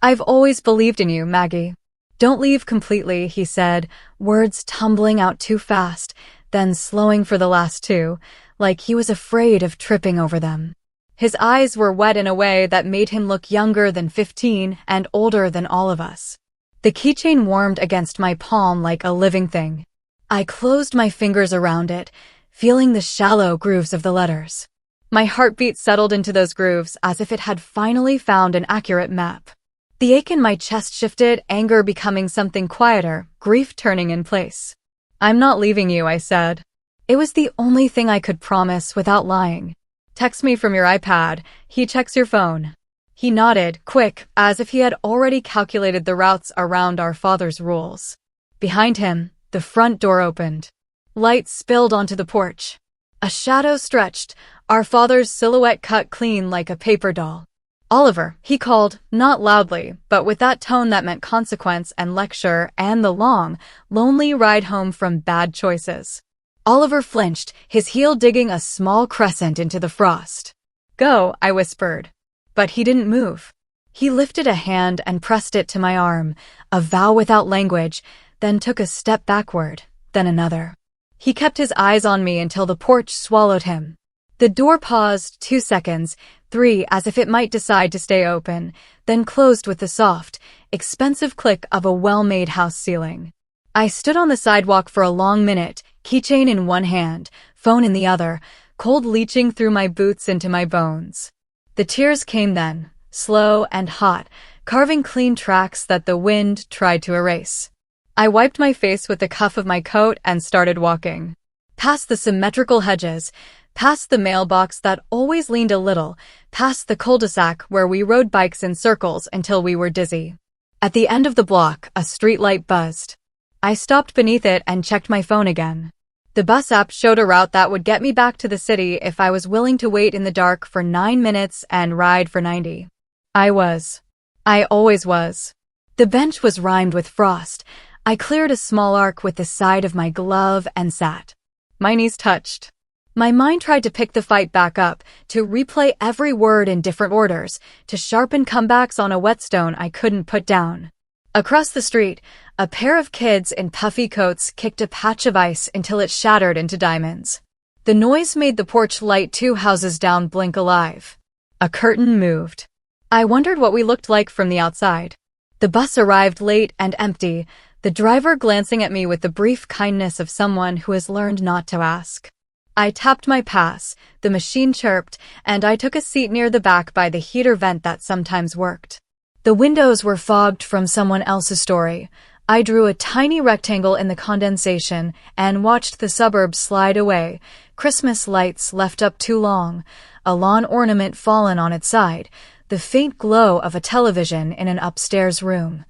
"I've always believed in you, Maggie." "Don't leave completely," he said, words tumbling out too fast, then slowing for the last two, like he was afraid of tripping over them. His eyes were wet in a way that made him look younger than 15 and older than all of us. The keychain warmed against my palm like a living thing. I closed my fingers around it, feeling the shallow grooves of the letters. My heartbeat settled into those grooves as if it had finally found an accurate map. The ache in my chest shifted, anger becoming something quieter, grief turning in place. "I'm not leaving you," I said. It was the only thing I could promise without lying. "Text me from your iPad. He checks your phone." He nodded, quick, as if he had already calculated the routes around our father's rules. Behind him, the front door opened. Light spilled onto the porch. A shadow stretched, our father's silhouette cut clean like a paper doll. "Oliver," he called, not loudly, but with that tone that meant consequence and lecture and the long, lonely ride home from bad choices. Oliver flinched, his heel digging a small crescent into the frost. "Go," I whispered. But he didn't move. He lifted a hand and pressed it to my arm, a vow without language, then took a step backward, then another. He kept his eyes on me until the porch swallowed him. The door paused 2 seconds, 3 as if it might decide to stay open, then closed with the soft, expensive click of a well-made house ceiling. I stood on the sidewalk for a long minute, keychain in one hand, phone in the other, cold leaching through my boots into my bones. The tears came then, slow and hot, carving clean tracks that the wind tried to erase. I wiped my face with the cuff of my coat and started walking. Past the symmetrical hedges, past the mailbox that always leaned a little, past the cul-de-sac where we rode bikes in circles until we were dizzy. At the end of the block, a streetlight buzzed. I stopped beneath it and checked my phone again. The bus app showed a route that would get me back to the city if I was willing to wait in the dark for 9 minutes and ride for 90. I was. I always was. The bench was rimed with frost. I cleared a small arc with the side of my glove and sat. My knees touched. My mind tried to pick the fight back up, to replay every word in different orders, to sharpen comebacks on a whetstone I couldn't put down. Across the street, a pair of kids in puffy coats kicked a patch of ice until it shattered into diamonds. The noise made the porch light 2 houses down blink alive. A curtain moved. I wondered what we looked like from the outside. The bus arrived late and empty, the driver glancing at me with the brief kindness of someone who has learned not to ask. I tapped my pass, the machine chirped, and I took a seat near the back by the heater vent that sometimes worked. The windows were fogged from someone else's story. I drew a tiny rectangle in the condensation and watched the suburbs slide away, Christmas lights left up too long, a lawn ornament fallen on its side, the faint glow of a television in an upstairs room.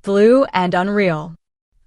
Blue and unreal.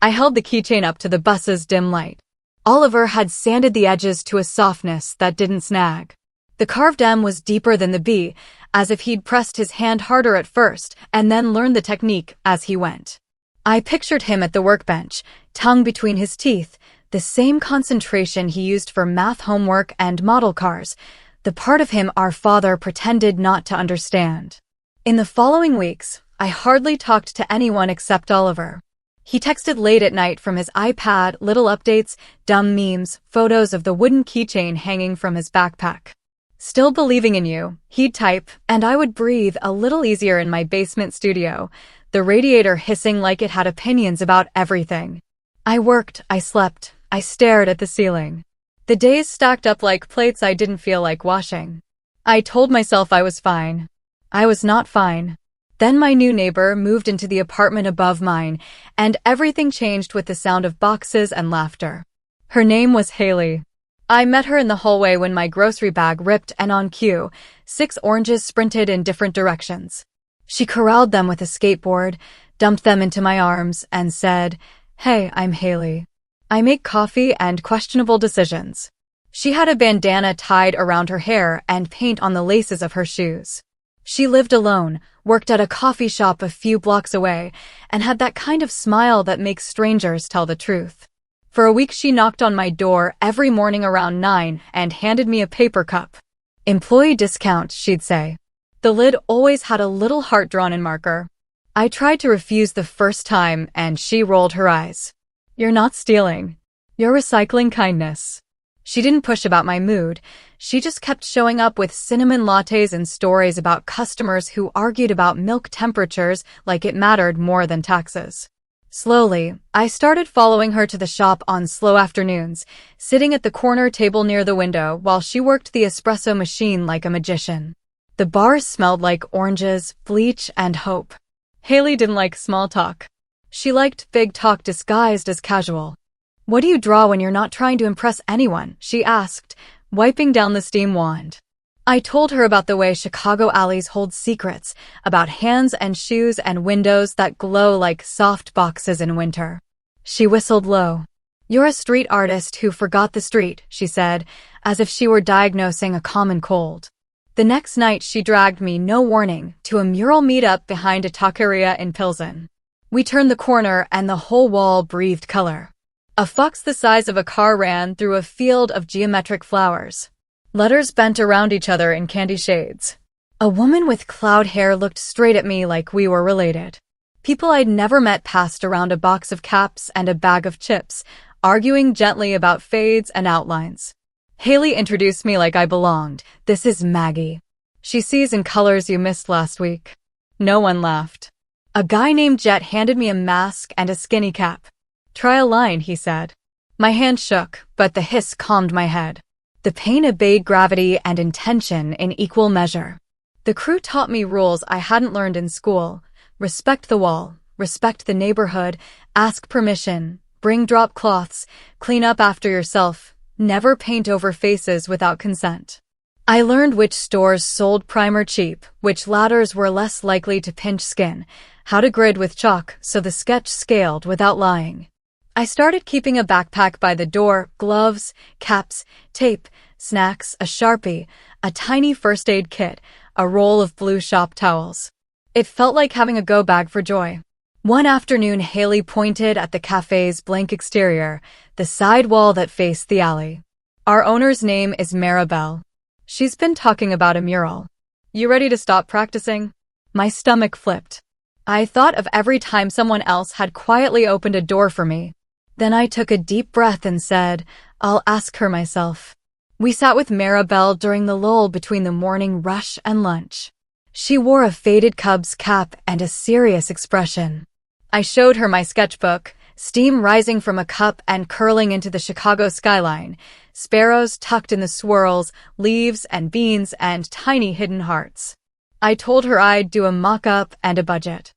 I held the keychain up to the bus's dim light. Oliver had sanded the edges to a softness that didn't snag. The carved M was deeper than the B, as if he'd pressed his hand harder at first and then learned the technique as he went. I pictured him at the workbench, tongue between his teeth, the same concentration he used for math homework and model cars, the part of him our father pretended not to understand. In the following weeks, I hardly talked to anyone except Oliver. He texted late at night from his iPad, little updates, dumb memes, photos of the wooden keychain hanging from his backpack. "Still believing in you," he'd type, and I would breathe a little easier in my basement studio, the radiator hissing like it had opinions about everything. I worked, I slept, I stared at the ceiling. The days stacked up like plates I didn't feel like washing. I told myself I was fine. I was not fine. Then my new neighbor moved into the apartment above mine, and everything changed with the sound of boxes and laughter. Her name was Haley. I met her in the hallway when my grocery bag ripped, and on cue, 6 oranges sprinted in different directions. She corralled them with a skateboard, dumped them into my arms, and said, "Hey, I'm Haley. I make coffee and questionable decisions." She had a bandana tied around her hair and paint on the laces of her shoes. She lived alone, worked at a coffee shop a few blocks away, and had that kind of smile that makes strangers tell the truth. For a week she knocked on my door every morning around 9 and handed me a paper cup. "Employee discount," she'd say. The lid always had a little heart drawn in marker. I tried to refuse the first time, and she rolled her eyes. "You're not stealing. You're recycling kindness." She didn't push about my mood. She just kept showing up with cinnamon lattes and stories about customers who argued about milk temperatures like it mattered more than taxes. Slowly, I started following her to the shop on slow afternoons, sitting at the corner table near the window while she worked the espresso machine like a magician. The bar smelled like oranges, bleach, and hope. Haley didn't like small talk. She liked big talk disguised as casual. "What do you draw when you're not trying to impress anyone?" she asked, wiping down the steam wand. I told her about the way Chicago alleys hold secrets, about hands and shoes and windows that glow like soft boxes in winter. She whistled low. "You're a street artist who forgot the street," she said, as if she were diagnosing a common cold. The next night she dragged me, no warning, to a mural meetup behind a taqueria in Pilsen. We turned the corner and the whole wall breathed color. A fox the size of a car ran through a field of geometric flowers. Letters bent around each other in candy shades. A woman with cloud hair looked straight at me like we were related. People I'd never met passed around a box of caps and a bag of chips, arguing gently about fades and outlines. Haley introduced me like I belonged. "This is Maggie. She sees in colors you missed last week." No one laughed. A guy named Jet handed me a mask and a skinny cap. "Try a line," he said. My hand shook, but the hiss calmed my head. The pain obeyed gravity and intention in equal measure. The crew taught me rules I hadn't learned in school. Respect the wall, respect the neighborhood, ask permission, bring drop cloths, clean up after yourself, never paint over faces without consent. I learned which stores sold primer cheap, which ladders were less likely to pinch skin, how to grid with chalk so the sketch scaled without lying. I started keeping a backpack by the door, gloves, caps, tape, snacks, a Sharpie, a tiny first aid kit, a roll of blue shop towels. It felt like having a go bag for joy. One afternoon, Haley pointed at the cafe's blank exterior, the side wall that faced the alley. "Our owner's name is Maribel. She's been talking about a mural. You ready to stop practicing?" My stomach flipped. I thought of every time someone else had quietly opened a door for me. Then I took a deep breath and said, "I'll ask her myself." We sat with Maribel during the lull between the morning rush and lunch. She wore a faded Cubs cap and a serious expression. I showed her my sketchbook, steam rising from a cup and curling into the Chicago skyline, sparrows tucked in the swirls, leaves and beans and tiny hidden hearts. I told her I'd do a mock-up and a budget.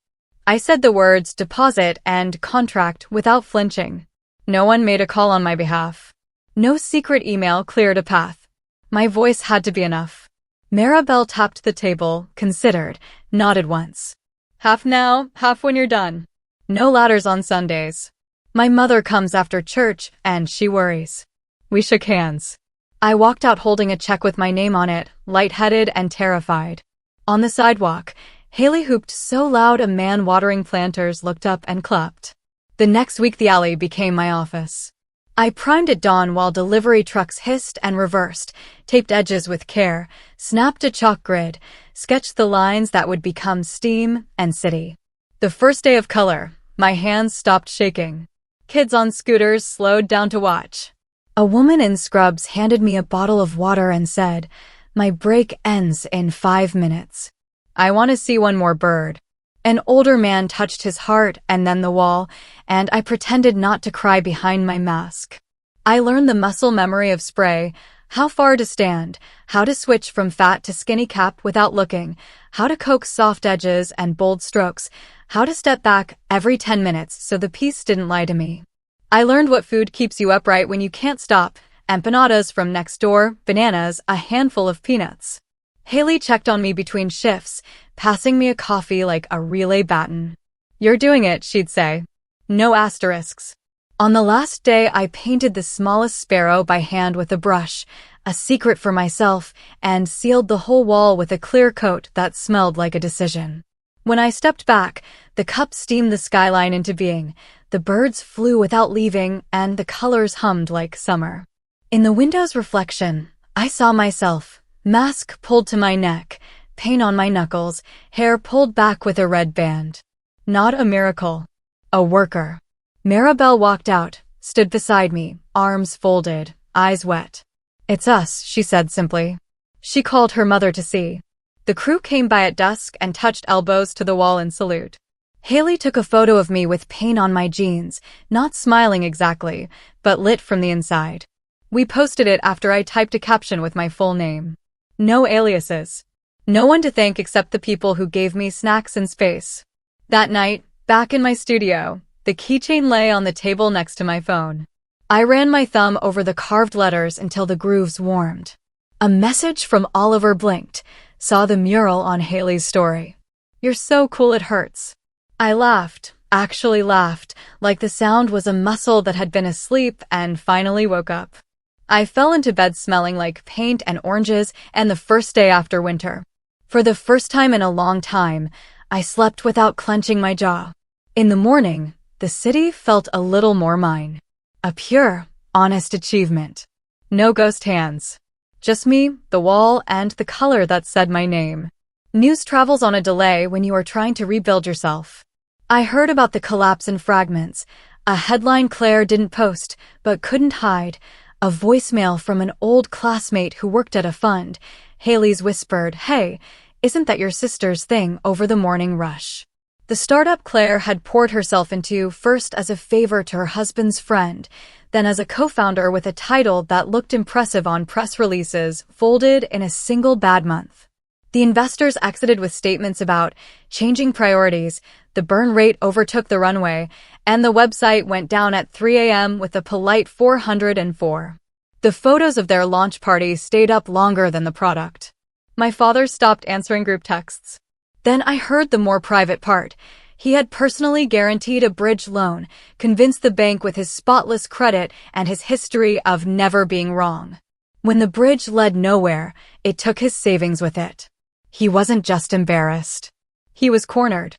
I said the words deposit and contract without flinching. No one made a call on my behalf. No secret email cleared a path. My voice had to be enough. Maribel tapped the table, considered, nodded once. "Half now, half when you're done. No ladders on Sundays. My mother comes after church, and she worries." We shook hands. I walked out holding a check with my name on it, lightheaded and terrified. On the sidewalk, Haley hooped so loud a man watering planters looked up and clapped. The next week the alley became my office. I primed at dawn while delivery trucks hissed and reversed, taped edges with care, snapped a chalk grid, sketched the lines that would become steam and city. The first day of color, my hands stopped shaking. Kids on scooters slowed down to watch. A woman in scrubs handed me a bottle of water and said, "My break ends in 5 minutes. I want to see one more bird." An older man touched his heart and then the wall, and I pretended not to cry behind my mask. I learned the muscle memory of spray, how far to stand, how to switch from fat to skinny cap without looking, how to coax soft edges and bold strokes, how to step back every 10 minutes so the piece didn't lie to me. I learned what food keeps you upright when you can't stop: empanadas from next door, bananas, a handful of peanuts. Haley checked on me between shifts, passing me a coffee like a relay baton. "You're doing it," she'd say. No asterisks. On the last day, I painted the smallest sparrow by hand with a brush, a secret for myself, and sealed the whole wall with a clear coat that smelled like a decision. When I stepped back, the cup steamed the skyline into being, the birds flew without leaving, and the colors hummed like summer. In the window's reflection, I saw myself, mask pulled to my neck, paint on my knuckles, hair pulled back with a red band. Not a miracle. A worker. Maribel walked out, stood beside me, arms folded, eyes wet. "It's us," she said simply. She called her mother to see. The crew came by at dusk and touched elbows to the wall in salute. Haley took a photo of me with paint on my jeans, not smiling exactly, but lit from the inside. We posted it after I typed a caption with my full name. No aliases. No one to thank except the people who gave me snacks and space. That night, back in my studio, the keychain lay on the table next to my phone. I ran my thumb over the carved letters until the grooves warmed. A message from Oliver blinked, saw the mural on Haley's story. "You're so cool it hurts." I laughed, actually laughed, like the sound was a muscle that had been asleep and finally woke up. I fell into bed smelling like paint and oranges and the first day after winter. For the first time in a long time, I slept without clenching my jaw. In the morning, the city felt a little more mine. A pure, honest achievement. No ghost hands. Just me, the wall, and the color that said my name. News travels on a delay when you are trying to rebuild yourself. I heard about the collapse in fragments, a headline Claire didn't post, but couldn't hide, a voicemail from an old classmate who worked at a fund. Haley's whispered, "Hey, isn't that your sister's thing over the morning rush?" The startup Claire had poured herself into first as a favor to her husband's friend, then as a co-founder with a title that looked impressive on press releases, folded in a single bad month. The investors exited with statements about changing priorities, the burn rate overtook the runway, and the website went down at 3 a.m. with a polite 404. The photos of their launch party stayed up longer than the product. My father stopped answering group texts. Then I heard the more private part. He had personally guaranteed a bridge loan, convinced the bank with his spotless credit and his history of never being wrong. When the bridge led nowhere, it took his savings with it. He wasn't just embarrassed. He was cornered.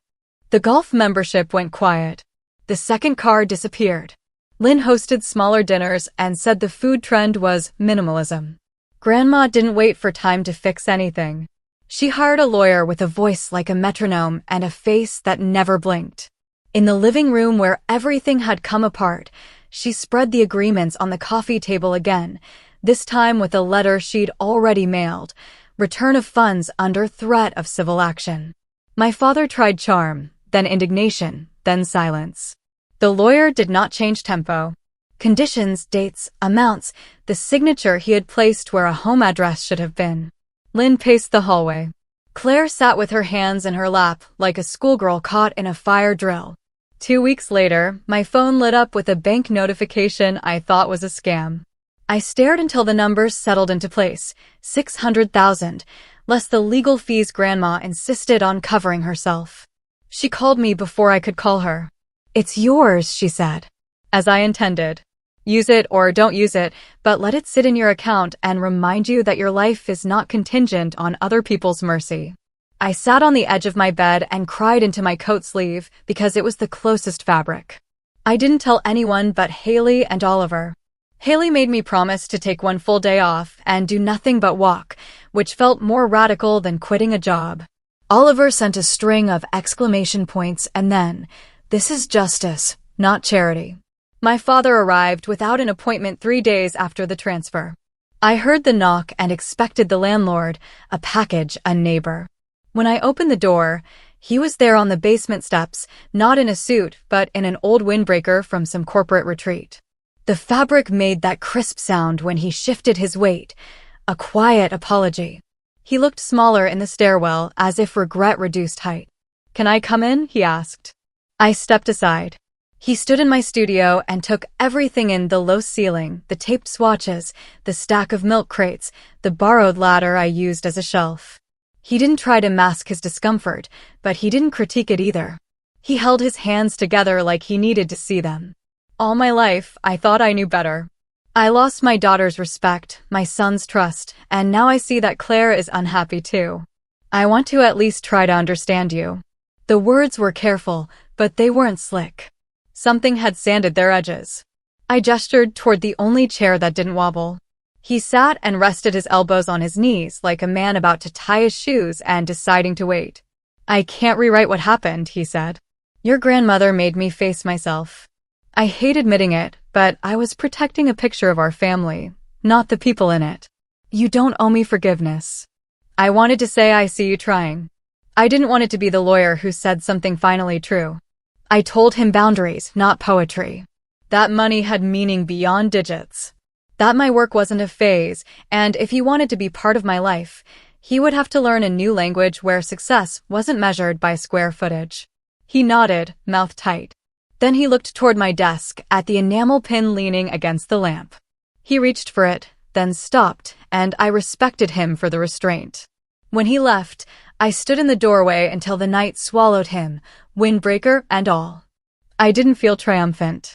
The golf membership went quiet. The second car disappeared. Lynn hosted smaller dinners and said the food trend was minimalism. Grandma didn't wait for time to fix anything. She hired a lawyer with a voice like a metronome and a face that never blinked. In the living room where everything had come apart, she spread the agreements on the coffee table again, this time with a letter she'd already mailed, return of funds under threat of civil action. My father tried charm, then indignation, then silence. The lawyer did not change tempo. Conditions, dates, amounts, the signature he had placed where a home address should have been. Lynn paced the hallway. Claire sat with her hands in her lap, like a schoolgirl caught in a fire drill. 2 weeks later, my phone lit up with a bank notification I thought was a scam. I stared until the numbers settled into place. 600,000, less the legal fees Grandma insisted on covering herself. She called me before I could call her. "It's yours," she said. As I intended. Use it or don't use it, but let it sit in your account and remind you that your life is not contingent on other people's mercy. I sat on the edge of my bed and cried into my coat sleeve because it was the closest fabric. I didn't tell anyone but Haley and Oliver. Haley made me promise to take 1 full day off and do nothing but walk, which felt more radical than quitting a job. Oliver sent a string of exclamation points and then, "This is justice, not charity." My father arrived without an appointment 3 days after the transfer. I heard the knock and expected the landlord, a package, a neighbor. When I opened the door, He was there on the basement steps, not in a suit, but in an old windbreaker from some corporate retreat. The fabric made that crisp sound when he shifted his weight, a quiet apology. He looked smaller in the stairwell, as if regret reduced height. "Can I come in?" he asked. I stepped aside. He stood in my studio and took everything in: the low ceiling, the taped swatches, the stack of milk crates, the borrowed ladder I used as a shelf. He didn't try to mask his discomfort, but he didn't critique it either. He held his hands together like he needed to see them. All my life, I thought I knew better. I lost my daughter's respect, my son's trust, and now I see that Claire is unhappy too. I want to at least try to understand you. The words were careful, but they weren't slick. Something had sanded their edges. I gestured toward the only chair that didn't wobble. He sat and rested his elbows on his knees like a man about to tie his shoes and deciding to wait. "I can't rewrite what happened," he said. "Your grandmother made me face myself. I hate admitting it, but I was protecting a picture of our family, not the people in it. You don't owe me forgiveness." I wanted to say I see you trying. I didn't want it to be the lawyer who said something finally true. I told him boundaries, not poetry. That money had meaning beyond digits. That my work wasn't a phase, and if he wanted to be part of my life, he would have to learn a new language where success wasn't measured by square footage. He nodded, mouth tight. Then he looked toward my desk, at the enamel pin leaning against the lamp. He reached for it, then stopped, and I respected him for the restraint. When he left, I stood in the doorway until the night swallowed him, windbreaker and all. I didn't feel triumphant.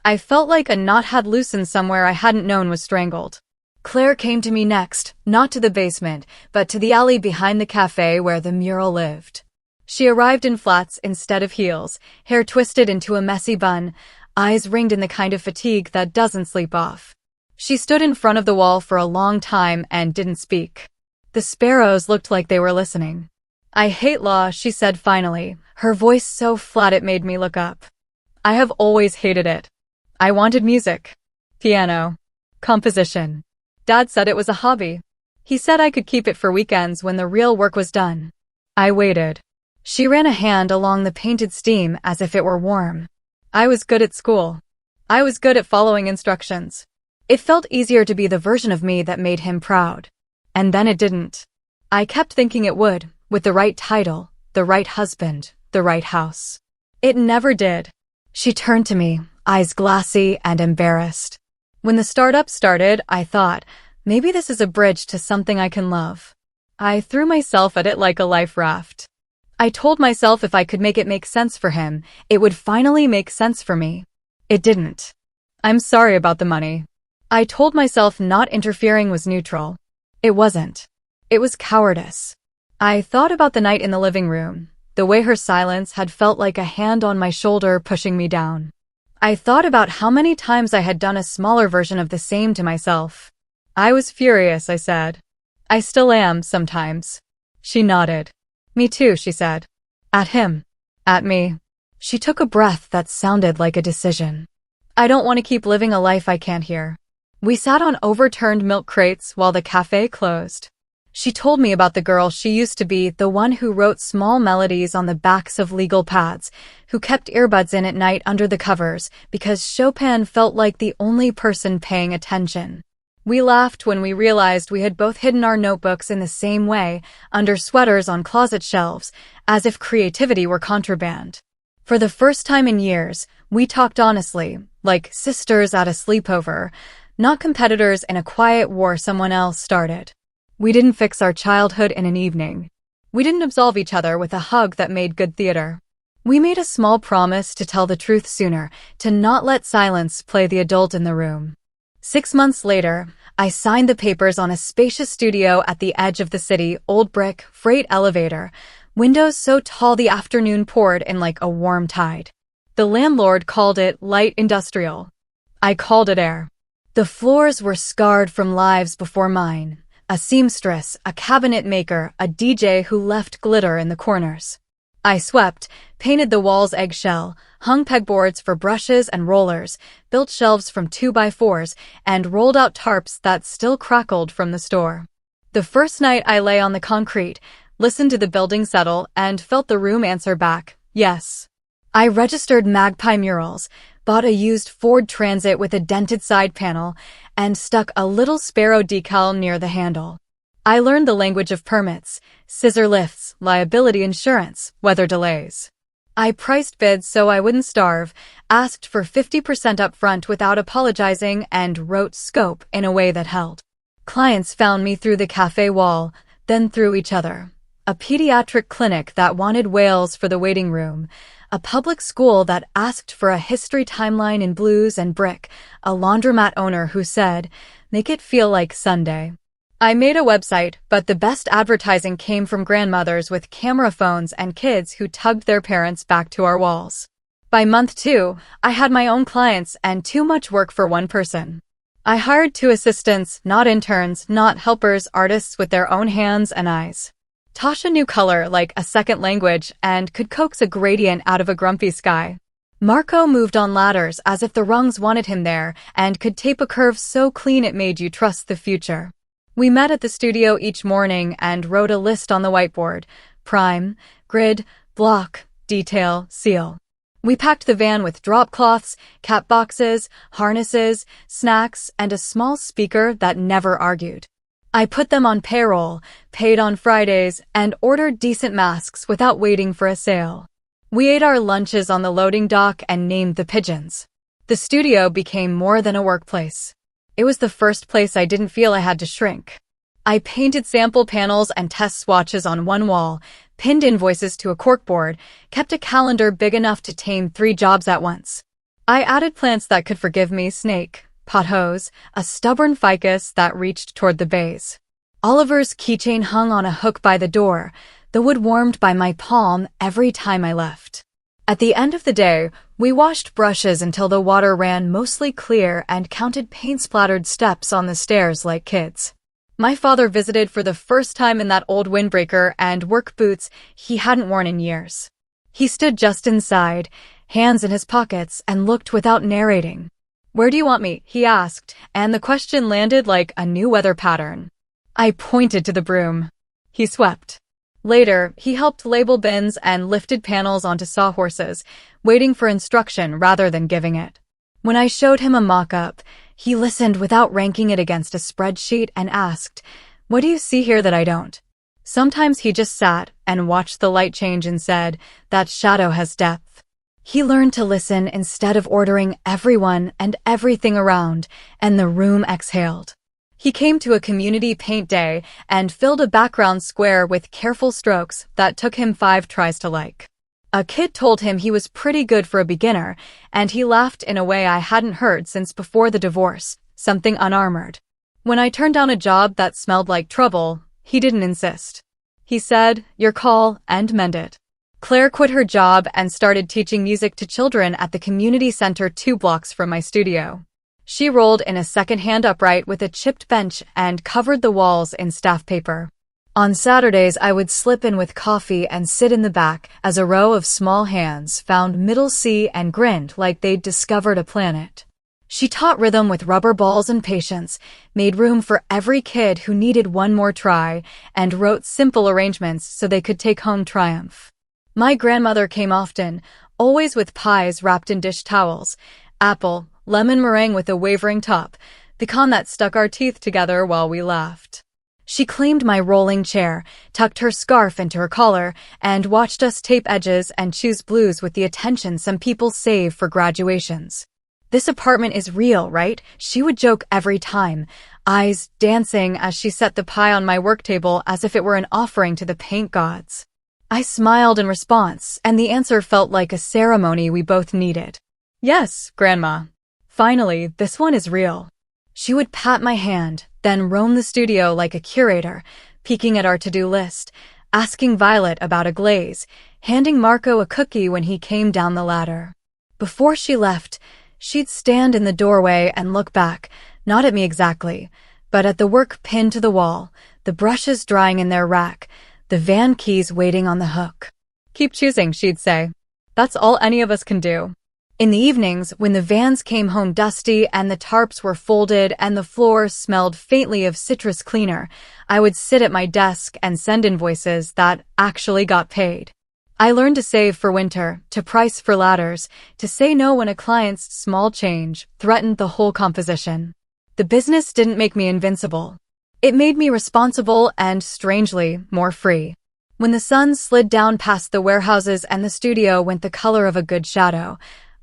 I felt like a knot had loosened somewhere I hadn't known was strangled. Claire came to me next, not to the basement, but to the alley behind the cafe where the mural lived. She arrived in flats instead of heels, hair twisted into a messy bun, eyes ringed in the kind of fatigue that doesn't sleep off. She stood in front of the wall for a long time and didn't speak. The sparrows looked like they were listening. "I hate law," she said finally, her voice so flat it made me look up. "I have always hated it. I wanted music. Piano. Composition. Dad said it was a hobby. He said I could keep it for weekends when the real work was done." I waited. She ran a hand along the painted steam as if it were warm. "I was good at school. I was good at following instructions. It felt easier to be the version of me that made him proud. And then it didn't. I kept thinking it would, with the right title, the right husband, the right house. It never did." She turned to me, eyes glassy and embarrassed. "When the startup started, I thought, maybe this is a bridge to something I can love. I threw myself at it like a life raft. I told myself if I could make it make sense for him, it would finally make sense for me. It didn't. I'm sorry about the money. I told myself not interfering was neutral. It wasn't. It was cowardice. I thought about the night in the living room, the way her silence had felt like a hand on my shoulder pushing me down. I thought about how many times I had done a smaller version of the same to myself. I was furious, I said. "I still am, sometimes." She nodded. "Me too," she said. "At him. At me." She took a breath that sounded like a decision. "I don't want to keep living a life I can't hear." We sat on overturned milk crates while the cafe closed. She told me about the girl she used to be, the one who wrote small melodies on the backs of legal pads, who kept earbuds in at night under the covers because Chopin felt like the only person paying attention. We laughed when we realized we had both hidden our notebooks in the same way, under sweaters on closet shelves, as if creativity were contraband. For the first time in years, we talked honestly, like sisters at a sleepover, not competitors in a quiet war someone else started. We didn't fix our childhood in an evening. We didn't absolve each other with a hug that made good theater. We made a small promise to tell the truth sooner, to not let silence play the adult in the room. 6 months later, I signed the papers on a spacious studio at the edge of the city, old brick, freight elevator, windows so tall the afternoon poured in like a warm tide. The landlord called it light industrial. I called it air. The floors were scarred from lives before mine. A seamstress, a cabinet maker, a DJ who left glitter in the corners. I swept, painted the walls eggshell, hung pegboards for brushes and rollers, built shelves from 2x4s, and rolled out tarps that still crackled from the store. The first night I lay on the concrete, listened to the building settle, and felt the room answer back, yes. I registered Magpie murals, bought a used Ford Transit with a dented side panel, and stuck a little sparrow decal near the handle. I learned the language of permits, scissor lifts, liability insurance, weather delays. I priced bids so I wouldn't starve, asked for 50% upfront without apologizing, and wrote scope in a way that held. Clients found me through the cafe wall, then through each other. A pediatric clinic that wanted whales for the waiting room, a public school that asked for a history timeline in blues and brick, a laundromat owner who said, "Make it feel like Sunday." I made a website, but the best advertising came from grandmothers with camera phones and kids who tugged their parents back to our walls. By month 2, I had my own clients and too much work for one person. I hired 2 assistants, not interns, not helpers, artists with their own hands and eyes. Tasha knew color like a second language and could coax a gradient out of a grumpy sky. Marco moved on ladders as if the rungs wanted him there and could tape a curve so clean it made you trust the future. We met at the studio each morning and wrote a list on the whiteboard: prime, grid, block, detail, seal. We packed the van with drop cloths, cat boxes, harnesses, snacks, and a small speaker that never argued. I put them on payroll, paid on Fridays, and ordered decent masks without waiting for a sale. We ate our lunches on the loading dock and named the pigeons. The studio became more than a workplace. It was the first place I didn't feel I had to shrink. I painted sample panels and test swatches on one wall, pinned invoices to a corkboard, kept a calendar big enough to tame 3 jobs at once. I added plants that could forgive me: snake, pothos, a stubborn ficus that reached toward the base. Oliver's keychain hung on a hook by the door, the wood warmed by my palm every time I left. At the end of the day, we washed brushes until the water ran mostly clear and counted paint-splattered steps on the stairs like kids. My father visited for the first time in that old windbreaker and work boots he hadn't worn in years. He stood just inside, hands in his pockets, and looked without narrating. "Where do you want me?" he asked, and the question landed like a new weather pattern. I pointed to the broom. He swept. Later, he helped label bins and lifted panels onto sawhorses, waiting for instruction rather than giving it. When I showed him a mock-up, he listened without ranking it against a spreadsheet and asked, "What do you see here that I don't?" Sometimes he just sat and watched the light change and said, "That shadow has depth." He learned to listen instead of ordering everyone and everything around, and the room exhaled. He came to a community paint day and filled a background square with careful strokes that took him 5 tries to like. A kid told him he was pretty good for a beginner, and he laughed in a way I hadn't heard since before the divorce, something unarmored. When I turned down a job that smelled like trouble, he didn't insist. He said, "Your call," and meant it. Claire quit her job and started teaching music to children at the community center 2 blocks from my studio. She rolled in a second-hand upright with a chipped bench and covered the walls in staff paper. On Saturdays, I would slip in with coffee and sit in the back as a row of small hands found middle C and grinned like they'd discovered a planet. She taught rhythm with rubber balls and patience, made room for every kid who needed one more try, and wrote simple arrangements so they could take home triumph. My grandmother came often, always with pies wrapped in dish towels, apple, lemon meringue with a wavering top, pecan that stuck our teeth together while we laughed. She cleaned my rolling chair, tucked her scarf into her collar, and watched us tape edges and choose blues with the attention some people save for graduations. "This apartment is real, right?" she would joke every time, eyes dancing as she set the pie on my work table as if it were an offering to the paint gods. I smiled in response, and the answer felt like a ceremony we both needed. "Yes, Grandma. Finally, this one is real." She would pat my hand, then roam the studio like a curator, peeking at our to-do list, asking Violet about a glaze, handing Marco a cookie when he came down the ladder. Before she left, she'd stand in the doorway and look back, not at me exactly, but at the work pinned to the wall, the brushes drying in their rack, the van keys waiting on the hook. "Keep choosing," she'd say. "That's all any of us can do." In the evenings, when the vans came home dusty and the tarps were folded and the floor smelled faintly of citrus cleaner, I would sit at my desk and send invoices that actually got paid. I learned to save for winter, to price for ladders, to say no when a client's small change threatened the whole composition. The business didn't make me invincible. It made me responsible and, strangely, more free. When the sun slid down past the warehouses and the studio went the color of a good shadow,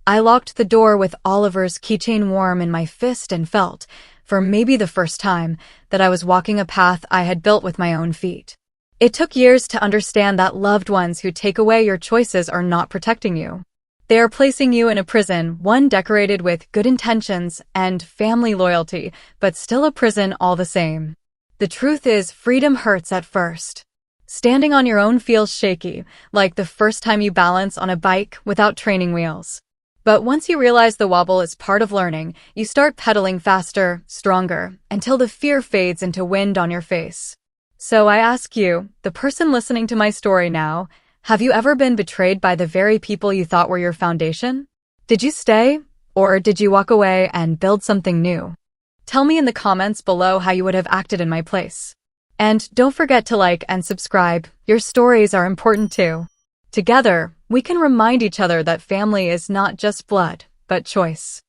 I locked the door with Oliver's keychain warm in my fist and felt, for maybe the first time, that I was walking a path I had built with my own feet. It took years to understand that loved ones who take away your choices are not protecting you. They are placing you in a prison, one decorated with good intentions and family loyalty, but still a prison all the same. The truth is, freedom hurts at first. Standing on your own feels shaky, like the first time you balance on a bike without training wheels. But once you realize the wobble is part of learning, you start pedaling faster, stronger, until the fear fades into wind on your face. So I ask you, the person listening to my story now, have you ever been betrayed by the very people you thought were your foundation? Did you stay, or did you walk away and build something new? Tell me in the comments below how you would have acted in my place. And don't forget to like and subscribe, your stories are important too. Together, we can remind each other that family is not just blood, but choice.